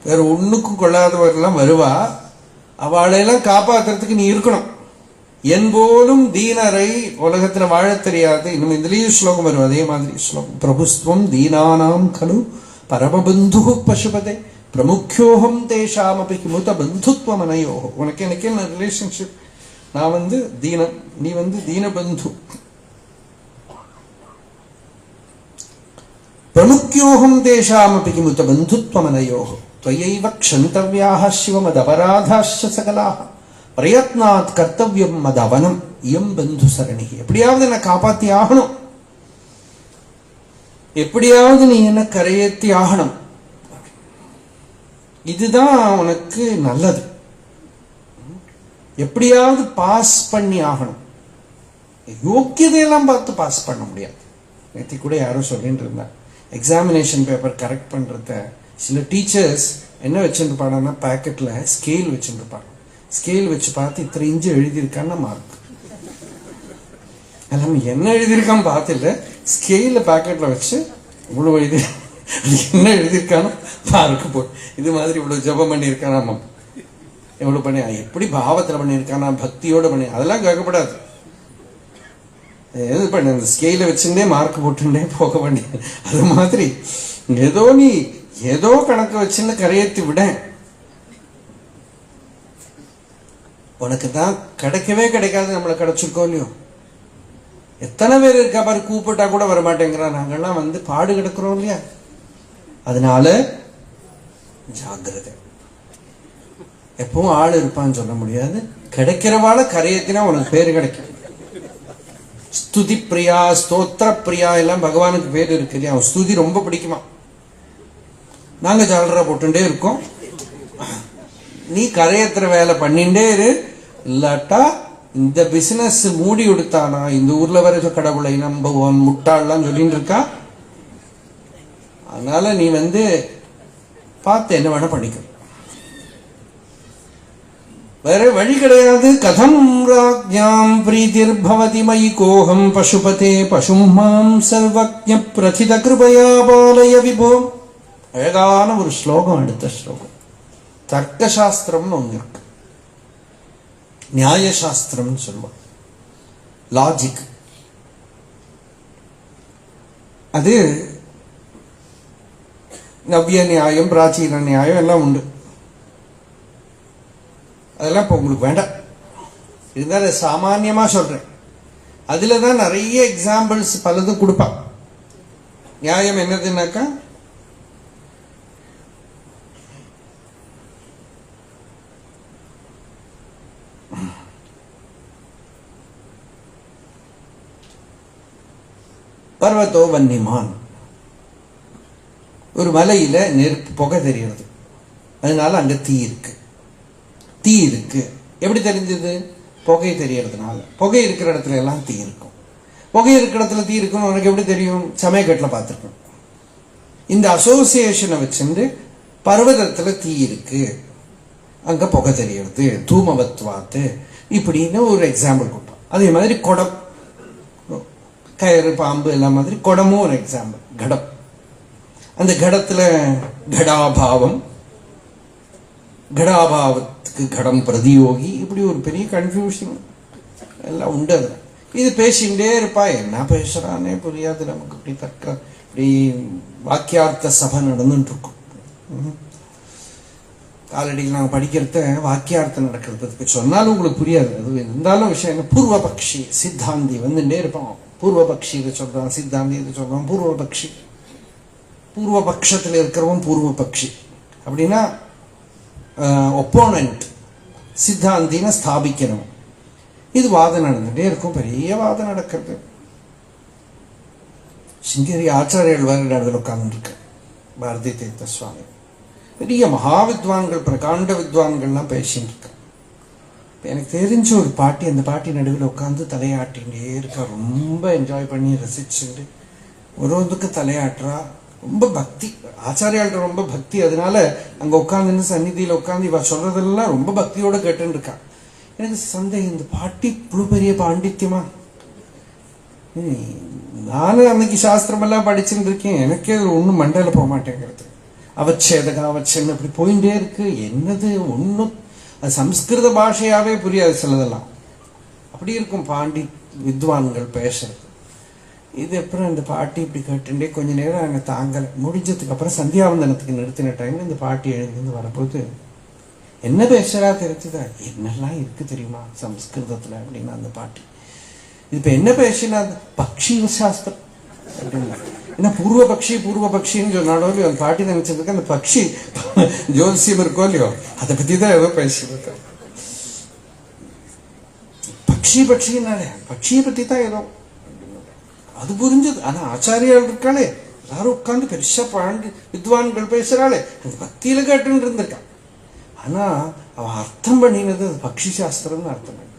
வேற ஒண்ணுக்கும் கொள்ளாதவரெல்லாம் வருவா, அவளையெல்லாம் காப்பாத்துறதுக்கு நீ இருக்கணும். என் போலும் தீனரை, உலகத்துல வாழ தெரியாது. இன்னும் இதுலயும் ஸ்லோகம் வரும், அதே மாதிரி ஸ்லோகம். பிரபுஸ்துவம் தீனானாம் கலு பரமபந்து பசுபதே பிரமுக்கியோகம் தேஷாம் அப்படி கிமுத பந்துத்வம் அனையோகோ. உனக்கு எனக்கு என்ன ரிலேஷன்ஷிப்? நான் தீனம், நீ தீனபந்து. பிரமுக்கியோகம் தேஷாம் அப்படி கிமுத பந்துத்வம் அனையோகோ त्वयैव क्षन्तव्याः शिवमदपराधाश्च சகலாः பிரயத்னாத் கர்த்தவ்யம் மதவனம் இயம் பந்து சரணி. எப்படியாவது என்ன காப்பாத்தி ஆகணும், எப்படியாவது நீ என்ன கரையேற்றி ஆகணும். இதுதான் உனக்கு நல்லது. எப்படியாவது பாஸ் பண்ணி ஆகணும். யோக்கியதையெல்லாம் பார்த்து பாஸ் பண்ண முடியாது. நேற்று கூட யாரும் சொல்லிட்டு இருந்தாங்க, எக்ஸாமினேஷன் பேப்பர் கரெக்ட் பண்றத சில டீச்சர்ஸ் என்ன வச்சுருப்பாங்கன்னா, பேக்கெட்ல ஸ்கேல் வச்சுருப்பாங்க. ஸ்கேல் வச்சு பார்த்து இத்தனை இன்ச்சு எழுதியிருக்கான்னா மார்க். எல்லாம் என்ன எழுதியிருக்கான்னு பார்த்துல ஸ்கேல பேக்கெட்ல வச்சு இவ்வளவு எழுதி என்ன எழுதியிருக்கானோ மார்க்கு போ. இது மாதிரி இவ்வளவு ஜபம் பண்ணியிருக்கானா, எவ்வளவு பண்ணி, எப்படி பாவத்துல பண்ணியிருக்கானா, பக்தியோட பண்ணி, அதெல்லாம் கேட்கப்படாது. இது பண்ண இந்த ஸ்கேல வச்சுட்டே மார்க் போட்டுட்டே போக வேண்டியது. அது மாதிரி ஏதோ நீ ஏதோ கணக்கு வச்சுன்னு கரையேற்றி விட, உனக்கு தான் கிடைக்கவே கிடைக்காது. நம்மளை கிடைச்சிருக்கோம் இல்லையோ? எத்தனை பேர் இருக்கா பாரு, கூப்பிட்டா கூட வரமாட்டேங்கிறா. நாங்கள்லாம் வந்து பாடு கிடக்கிறோம் இல்லையா? அதனால ஜாக்கிரதை. எப்பவும் ஆள் இருப்பான்னு சொல்ல முடியாது. கிடைக்கிறவால கரையத்தினா உனக்கு பேரு கிடைக்கும். ஸ்துதி பிரியா, ஸ்தோத்திர பிரியா எல்லாம் பகவானுக்கு பேர் இருக்கு இல்லையா? அவன் ஸ்துதி ரொம்ப பிடிக்குமா. நாங்க ஜாலரா போட்டுட்டே இருக்கோம். நீ கரையேத்துற வேலை பண்ணிட்டே இரு. இல்லாட்டா இந்த பிசினஸ் மூடி கொடுத்தானா இந்த ஊர்ல வர கடவுளை நம்புவான் முட்டாள்லாம் சொல்லிட்டு இருக்கா. அதனால நீ வந்து பார்த்து என்ன வேணா பண்ணிக்க, வேற வழி கிடையாது. கதம் ராஜ்ஞாம் பிரீதிர் பவதி மயி கோஹம் பசுபதே பசும் மாம் சர்வஜ்ஞ பிரதித கிருபயா பாலய விபோ. அழகான ஒரு ஸ்லோகம். அடுத்த ஸ்லோகம் தர்க்கசாஸ்திரம்னு ஒன்று இருக்கு, நியாயசாஸ்திரம்னு சொல்லுவாங்க, லாஜிக். அது நவ்ய நியாயம், பிராச்சீன நியாயம் எல்லாம் உண்டு. அதெல்லாம் இப்போ உங்களுக்கு வேண்டாம். இருந்தாலும் சாமான்யமா சொல்றேன். அதுல தான் நிறைய எக்ஸாம்பிள்ஸ் பலதும் கொடுப்பான். நியாயம் என்னதுன்னாக்கா, பர்வத்தோ வன்னிமான், ஒரு மலையில நெருப்பு புகை தெரிகிறது, அதனால அங்க தீ இருக்கு. தீ இருக்கு எப்படி தெரிஞ்சது? புகை தெரியறதுனால. புகை இருக்கிற இடத்துல எல்லாம் தீ இருக்கும். புகை இருக்கிற இடத்துல தீ இருக்குன்னு உனக்கு எப்படி தெரியும்? சமயக்கட்டில் பார்த்துருக்கணும். இந்த அசோசியேஷனை வச்சுட்டு பர்வதத்துல தீ இருக்கு, அங்க புகை தெரியறது, தூமவத்வாத்து இப்படின்னு ஒரு எக்ஸாம்பிள் கொடுப்போம். அதே மாதிரி குடம், கயிறு, பாம்பு எல்லாம் மாதிரி குடமும் ஒரு எக்ஸாம்பிள். கடம், அந்த கடத்துல கடாபாவம், கடாபாவத்துக்கு கடம் பிரதியோகி, இப்படி ஒரு பெரிய கன்ஃபியூஷன் எல்லாம் உண்டு. அது இது பேசிகிட்டே இருப்பா, என்ன பேசுறானே புரியாது நமக்கு. இப்படி தர்க்க, இப்படி வாக்கியார்த்த சபை நடந்துட்டு இருக்கும். காலடியில் நாங்கள் படிக்கிறத வாக்கியார்த்தம் நடக்கிறதுக்கு சொன்னாலும் உங்களுக்கு புரியாது. அது இருந்தாலும் விஷயம் என்ன, பூர்வபக்ஷி சித்தாந்தி வந்துட்டே இருப்பான். பூர்வபக்ஷி இதை சொல்றான், சித்தாந்தி இதை சொல்றான். பூர்வபக்ஷி, பூர்வபக்ஷத்தில் இருக்கிறவன் பூர்வபக்ஷி அப்படின்னா ஒப்போனன்ட். சித்தாந்தின ஸ்தாபிக்கணும். இது வாதம் நடந்துட்டே இருக்கும், பெரிய வாதம் நடக்கிறது. சிங்கேரி ஆச்சாரியர்கள் வேற இடத்துல உட்கார்ந்துருக்கு, பாரதி தீர்த்த சுவாமி. பெரிய மகாவித்வான்கள், பிரகாண்ட வித்வான்கள்லாம் பேசிட்டு இருக்க. எனக்கு தெரிஞ்ச ஒரு பாட்டி, அந்த பாட்டி நடுவில் உட்காந்து தலையாட்டிகிட்டே இருக்கா. ரொம்ப என்ஜாய் பண்ணி ரசிச்சுட்டு ஒரு ஒன்றுக்கு தலையாட்டுறா. ரொம்ப பக்தி, ஆச்சாரியாள்கிட்ட ரொம்ப பக்தி. அதனால அங்கே உட்காந்துன்னு சந்நிதியில் உட்காந்து இவ சொல்றதெல்லாம் ரொம்ப பக்தியோட கேட்டுன்னு இருக்கா. எனக்கு சந்தேகம், இந்த பாட்டி இவ்வளோ பெரிய பாண்டித்யமா? நானும் அன்னைக்கு சாஸ்திரமெல்லாம் படிச்சுட்டு இருக்கேன், எனக்கே ஒன்றும் மண்டையில் போக மாட்டேங்கிறது. அவச்சேதகா அவச்சேன்னு அப்படி போயிட்டே இருக்கு. என்னது ஒன்றும் அது சம்ஸ்கிருத பாஷையாவே புரியாது சிலதெல்லாம். அப்படி இருக்கும் பாண்டி வித்வான்கள் பேசுறது. இது அப்புறம் இந்த பாட்டி இப்படி கேட்டுட்டே கொஞ்ச நேரம் அங்கே தாங்கலை. முடிஞ்சதுக்கு அப்புறம் சந்தியாவந்தனத்துக்கு நிறுத்தின டைம்ல இந்த பாட்டி எழுந்து வரும்போது என்ன பேசுறா தெரிஞ்சுதா, என்னெல்லாம் இருக்கு தெரியுமா சம்ஸ்கிருதத்துல அப்படின்னா அந்த பாட்டி. இப்ப என்ன பேசினா, பக்ஷி சாஸ்திரம் அப்படின்னா என்ன, பூர்வ பக்ஷின்னு சொன்னாலோ இல்லையோ, அந்த பாட்டி நினைச்சிருக்க அந்த பக்ஷி ஜோசியம் இருக்கோ இல்லையோ, அதை பத்தி தான் ஏதோ பேசியிருக்க. பக்ஷினாலே பக்ஷியை பத்தி தான் ஏதோ அது புரிஞ்சது. ஆனா ஆச்சாரியால் இருக்காளே, எல்லாரும் உட்காந்து பெருசா பாண்டி வித்வான்கள் பேசுறாளே, அந்த பக்தியில கேட்டுன்னு இருந்திருக்கான். ஆனா அவ அர்த்தம் பண்ணினது அது பக்ஷி சாஸ்திரம்னு அர்த்தம் பண்ணி.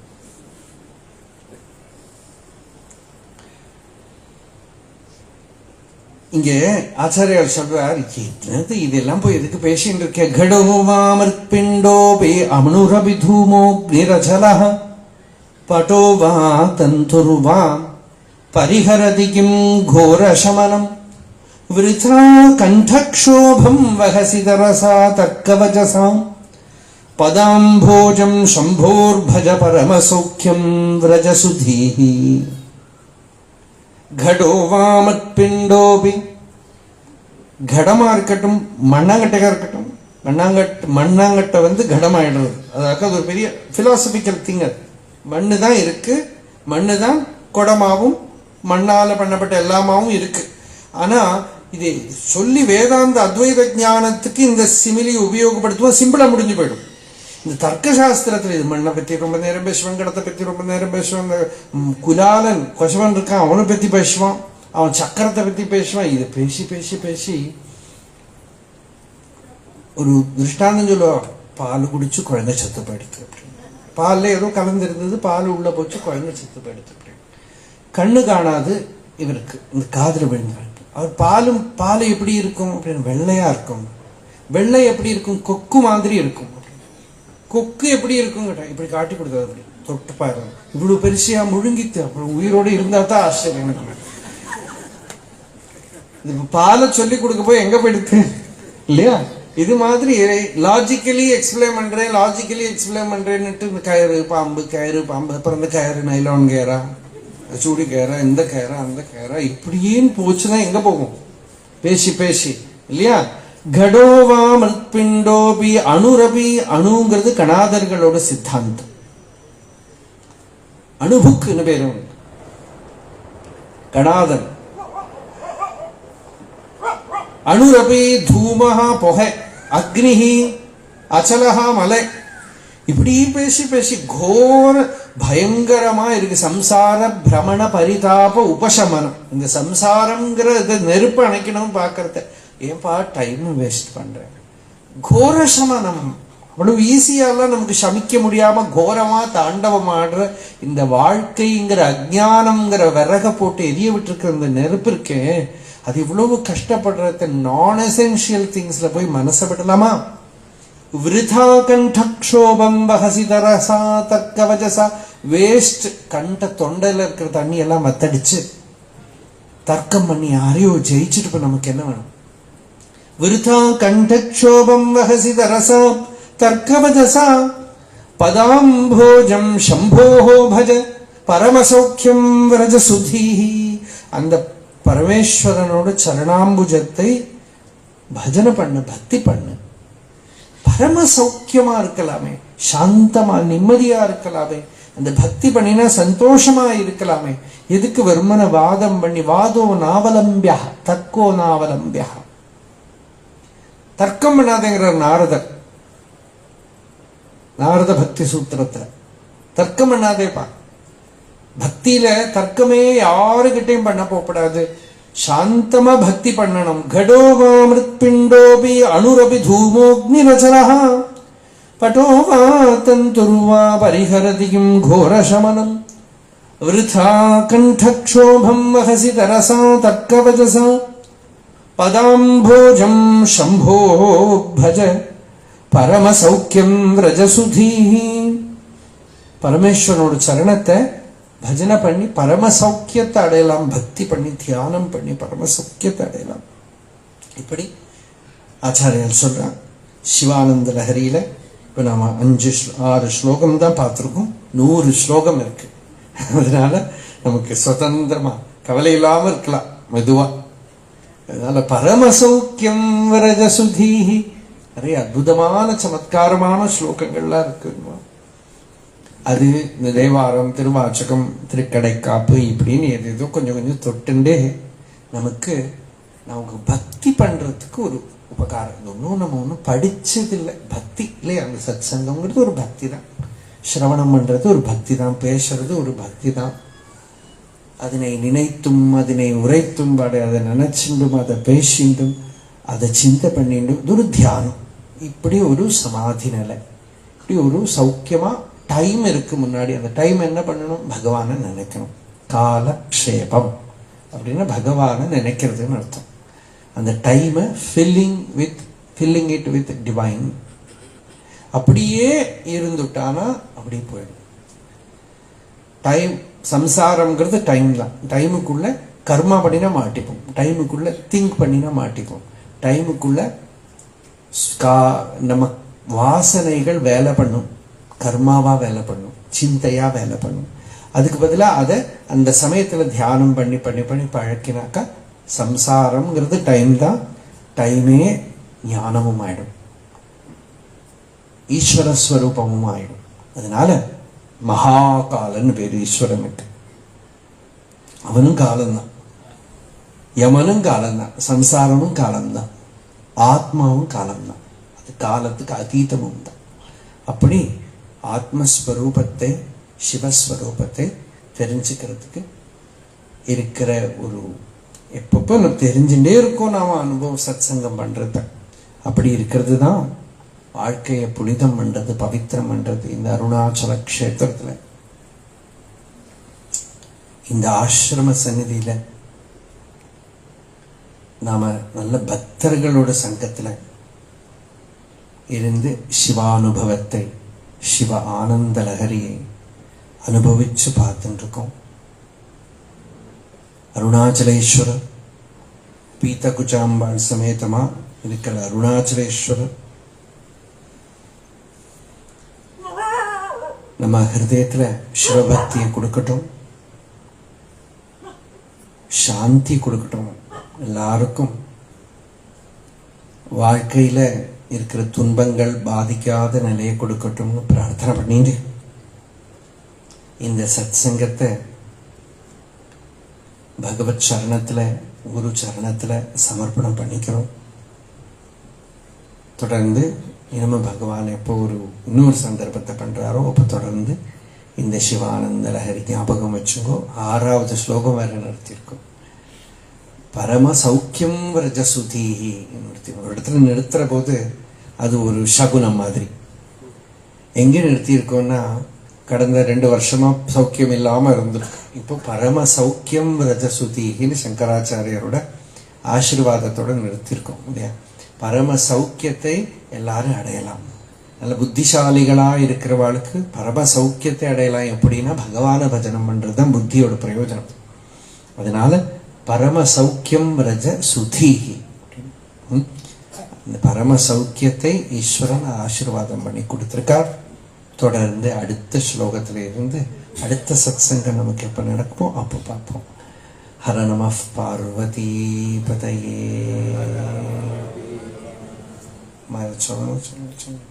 இங்கே ஆச்சாரியால் சொல்றார், என்னது இதெல்லாம் போய் எதுக்கு பேசிட்டு இருக்க? கடோவாமிருத்பிண்டோபே அமனுரபிதூமோக்னிரஜலஹ பட்டோவா தந்துர்வா பரிஹரதி கிம் கோரசமனம் விருதா கண்டக்ஷோபம் வஹசி தரசா தர்க்கவஜசாம் பதாம்போஜம் சம்போர்பஜ பரமசௌக்கியம் விரஜசுதீஹி. கடோவாமத் பிண்டோபி, கடமா இருக்கட்டும் மண்ணாங்கட்டையா இருக்கட்டும், மண்ணாங்கட்டை வந்து கடமாயிடுறது. அதாவது அது ஒரு பெரிய பிலாசபிக்கல் திங். அது மண்ணு தான் இருக்கு, மண்ணு தான் குடமாவும் மண்ணால பண்ணப்பட்ட எல்லாமாவும் இருக்கு. ஆனா இது சொல்லி வேதாந்த அத்வைத ஞானத்துக்கு இந்த சிமிலி உபயோகப்படுத்துவோம், சிம்பிளா முடிஞ்சு போயிடும். இந்த தர்க்க சாஸ்திரத்துல இது மண்ணை பத்தி ரொம்ப நேரம் பேசுவான், கடத்தை பத்தி ரொம்ப நேரம் பேசுவான், இந்த குலாலன் கொசவன் இருக்கான் அவனை பத்தி பேசுவான், அவன் சக்கரத்தை பத்தி பேசுவான். இது பேசி பேசி பேசி ஒரு திருஷ்டாந்தம் சொல்லுவான், பால் குடிச்சு குழந்தை செத்து போயிடுத்து அப்படின்னு. பால்ல ஏதோ கலந்துருந்தது, பால் உள்ள போச்சு, குழந்தை செத்து போயிடுத்து அப்படின்னு. கண்ணு காணாது இவருக்கு, இந்த காதுல விழுந்தாள். அவர் பால் எப்படி இருக்கும் அப்படின்னு, வெள்ளையா இருக்கும். வெள்ளை எப்படி இருக்கும், கொக்கு மாதிரி இருக்கும். கொக்கு எப்படி இருக்கும் கேட்டா, இப்படி காட்டி கொடுத்தது, அப்படி தொட்டு பாரு, இவ்வளவு பெருசியா முழுங்கித்து, அப்புறம் உயிரோடு இருந்தா தான் ஆச்சரியம் எனக்கு. இது பாலை சொல்லி கொடுக்க போய் எங்க போயிடுது இல்லையா? இது மாதிரி லாஜிக்கலி எக்ஸ்பிளைன் பண்றேன்னுட்டு இந்த கயிறு பாம்பு, அப்புறம் இந்த கயிறு நைலான் கயிறா, சூடி கயிறா, இந்த கயிறா, அந்த கயிறா, இப்படியும் போச்சுன்னா எங்க போகும்? பேசி பேசி இல்லையா? கடோவா மிருத்பிண்டோபி அணுரபி. அணுங்கிறது கணாதர்களோட சித்தாந்தம். அணுபுக்குன்னு பேரு கணாதன். அணுரபி தூமஹா புகை, அக்னிஹி அச்சலஹா மலை. இப்படி பேசி பேசி கோர பயங்கரமா இருக்கு. சம்சார பிரமண பரிதாப உபசமனம். இந்த சம்சாரம்ங்கிற நெருப்பு அணைக்கணும் பாக்குறத, ஏன்பா டைம் வேஸ்ட் பண்றேன்? கோர சமனம் அவ்வளவு ஈஸியாலாம் நமக்கு சமிக்க முடியாம கோரமா தாண்டவம் ஆடுற இந்த வாழ்க்கைங்கிற அஜ்ஞானம்ங்கிற விறக போட்டு எரிய விட்டுருக்கிற இந்த நெருப்பு இருக்கே, அது இவ்வளவு கஷ்டப்படுறது. நான் எசென்சியல் திங்ஸ்ல போய் மனசை விடலாமா? விருதா கண்டக்ஷோபம் வஹசி தரசா தர்க்கவஜசா. வேஸ்ட். கண்ட தொண்டையில இருக்கிற தண்ணி எல்லாம் மத்தடிச்சு தர்க்கம் பண்ணி யாரையோ ஜெயிச்சுட்டு இப்ப நமக்கு என்ன வேணும்? விருதா கண்டக்ஷோபம் வஹசி தரசா தர்க்கவஜசா பதாம்போஜம் சம்போஹோ பஜ பரமசௌக்கியம் விரஜ சுதீஹி. அந்த பரமேஸ்வரனோட சரணாம்புஜத்தை பஜனை பண்ணு, பக்தி பண்ணு. பரம சௌக்கியமா இருக்கலாமே, சாந்தமா நிம்மதியா இருக்கலாமே. அந்த பக்தி பண்ணினா சந்தோஷமா இருக்கலாமே. எதுக்கு வெறுமன வாதம் பண்ணி? வாதோ நாவலம்பியா தர்க்கோ நாவலம்பியா. தர்க்கம் பண்ணாதேங்கிறார் நாரதர், நாரத பக்தி சூத்திரத்துல. தர்க்கம் பண்ணாதேப்பா. பக்தியில தர்க்கமே யாருகிட்டையும் பண்ண போகப்படாது. சாந்தமா பக்தி பண்ணணும். கடோவா மிருத்பிண்டோபி அணுரபி தூமோக்னி ரச்சனஹா பட்டோவா தந்துர்வா பரிஹரதியும் கோரசமனம் விருதா கண்டக்ஷோபம் வஹசி தரசா தர்க்கவஜசா பதாம்போஜம் சம்போ பஜ பரமசௌக்கியம் ரஜசுதீஹி. பரமேஸ்வரனோட சரணத்தை பஜனை பண்ணி பரம சௌக்கியத்தை அடையலாம். பக்தி பண்ணி தியானம் பண்ணி பரம சௌக்கியத்தை அடையலாம். இப்படி ஆச்சாரியர் சொல்றான். சிவானந்த லஹரியில இப்ப நாம 5-6 ஸ்லோகம் தான் பார்த்திருக்கோம். 100 ஸ்லோகம் இருக்கு. அதனால நமக்கு சுதந்திரமா கவலை இல்லாம இருக்கலாம் மெதுவா. அதனால பரமசௌக்கியம் விரஜசுதீஹி. நிறைய அற்புதமான சமத்காரமான ஸ்லோகங்கள்லாம் இருக்கு. அது இந்த தேவாரம், திருவாச்சகம், திருக்கடைக்காப்பு இப்படின்னு எதோ கொஞ்சம் கொஞ்சம் தொட்டுண்டே நமக்கு பக்தி பண்றதுக்கு ஒரு உபகாரம். ஒன்றும் நம்ம ஒன்றும் படிச்சது இல்லை, பக்தி இல்லையா? அந்த சத் சங்கம்ங்கிறது ஒரு பக்தி தான். சிரவணம் பண்றது ஒரு பக்தி தான். பேசுறது ஒரு பக்தி தான். அதனை நினைத்தும் அதனை உரைத்தும் அதை நினைச்சுண்டும் அதை பேசிண்டும் அதை சிந்தை பண்ணிண்டும் இது ஒரு தியானம். இப்படி ஒரு சமாதி நிலை, இப்படி ஒரு சௌக்கியமா டைம் இருக்கு முன்னாடி. அந்த டைம் என்ன பண்ணணும்? பகவானை நினைக்கணும். காலக்ஷேபம் அப்படின்னா பகவானை நினைக்கிறதுன்னு அர்த்தம். அந்த டைமை ஃபில்லிங் இட் வித் டிவைன். அப்படியே இருந்துட்டானா அப்படியே போயிடும். டைம் சம்சாரம்ங்கிறது டைம் தான். டைமுக்குள்ள கர்மா பண்ணினா மாட்டிப்போம், டைமுக்குள்ள திங்க் பண்ணினா மாட்டிப்போம், டைமுக்குள்ள நம்ம வாசனைகள் வேலை பண்ணும், கர்மாவா வேலை பண்ணும், சிந்தையா வேலை பண்ணும். அதுக்கு பதிலாக அதை அந்த சமயத்தில் தியானம் பண்ணி பண்ணி பண்ணி பழக்கினாக்கா சம்சாரம்ங்கிறது டைம் தான், டைமே ஞானமும் ஆயிடும், ஈஸ்வரஸ்வரூபமும் ஆயிடும். அதனால மகாகாலன்னு பேரு ஈஸ்வரனுக்கு. அவனும் காலம்தான், யமனும் காலம்தான், சம்சாரமும் காலம்தான், ஆத்மாவும் காலம்தான். அது காலத்துக்கு அதீதமும் தான். அப்படி ஆத்மஸ்வரூபத்தை சிவஸ்வரூபத்தை தெரிஞ்சுக்கிறதுக்கு இருக்கிற ஒரு எப்பப்போ நம்ம தெரிஞ்சுட்டே இருக்கோம் நாம அனுபவம் சத் சங்கம் பண்றது. அப்படி இருக்கிறது தான் வாழ்க்கையை புனிதம் பண்றது, பவித்திரம் பண்றது. இந்த அருணாச்சல கஷேத்திரத்துல இந்த ஆசிரம சந்நிதியில நாம நல்ல பக்தர்களோட சங்கத்துல இருந்து சிவானுபவத்தை, சிவ ஆனந்த லகரியை அனுபவிச்சு பார்த்துட்டு இருக்கோம். அருணாச்சலேஸ்வரர் பீத்த குச்சாம்பாள் சமேதமா இருக்கிற அருணாச்சலேஸ்வரர் நம்ம ஹிருதயத்துல சிவபக்தியை கொடுக்கட்டும், சாந்தி கொடுக்கட்டும், எல்லாருக்கும் வாழ்க்கையில இருக்கிற துன்பங்கள் பாதிக்காத நிலையை கொடுக்கட்டும்னு பிரார்த்தனை பண்ணிட்டு இந்த சத் சங்கத்தை பகவத் சரணத்துல, குரு சரணத்துல சமர்ப்பணம் பண்ணிக்கிறோம். தொடர்ந்து இனிமே பகவான் எப்போ இன்னொரு சந்தர்ப்பத்தை பண்றாரோ அப்போ தொடர்ந்து இந்த சிவானந்த லஹரி ஞாபகம் வச்சுக்கோ. 6வது ஸ்லோகம் வேற நிறுத்தியிருக்கோம். பரம சௌக்கியம் ரஜசுதீஹி ஒரு இடத்துல நிறுத்துற போது அது ஒரு சகுனம் மாதிரி. எங்கே நிறுத்தியிருக்கோம்னா கடந்த 2 வருஷமா சௌக்கியம் இல்லாம இருந்திருக்கு. இப்போ பரம சௌக்கியம் ரஜசுதீஹின்னு சங்கராச்சாரியரோட ஆசீர்வாதத்தோட நிறுத்தியிருக்கோம் இல்லையா. பரம சௌக்கியத்தை எல்லாரும் அடையலாம். நல்ல புத்திசாலிகளா இருக்கிறவாளுக்கு பரம சௌக்கியத்தை அடையலாம். எப்படின்னா பகவான பஜனம் பண்றதுதான் புத்தியோட பிரயோஜனம். அதனால பரம சௌக்கியம் ரஜ சுதீஹி, இந்த பரம சௌக்கியத்தை ஈஸ்வரன் ஆசீர்வாதம் பண்ணி கொடுத்திருக்கார். தொடர்ந்து அடுத்த ஸ்லோகத்துல இருந்து அடுத்த சத்சங்கம் நமக்கு எப்ப நடக்குமோ அப்போ பார்ப்போம். ஹர நம பார்வதி பதையே. சொல்லணும்.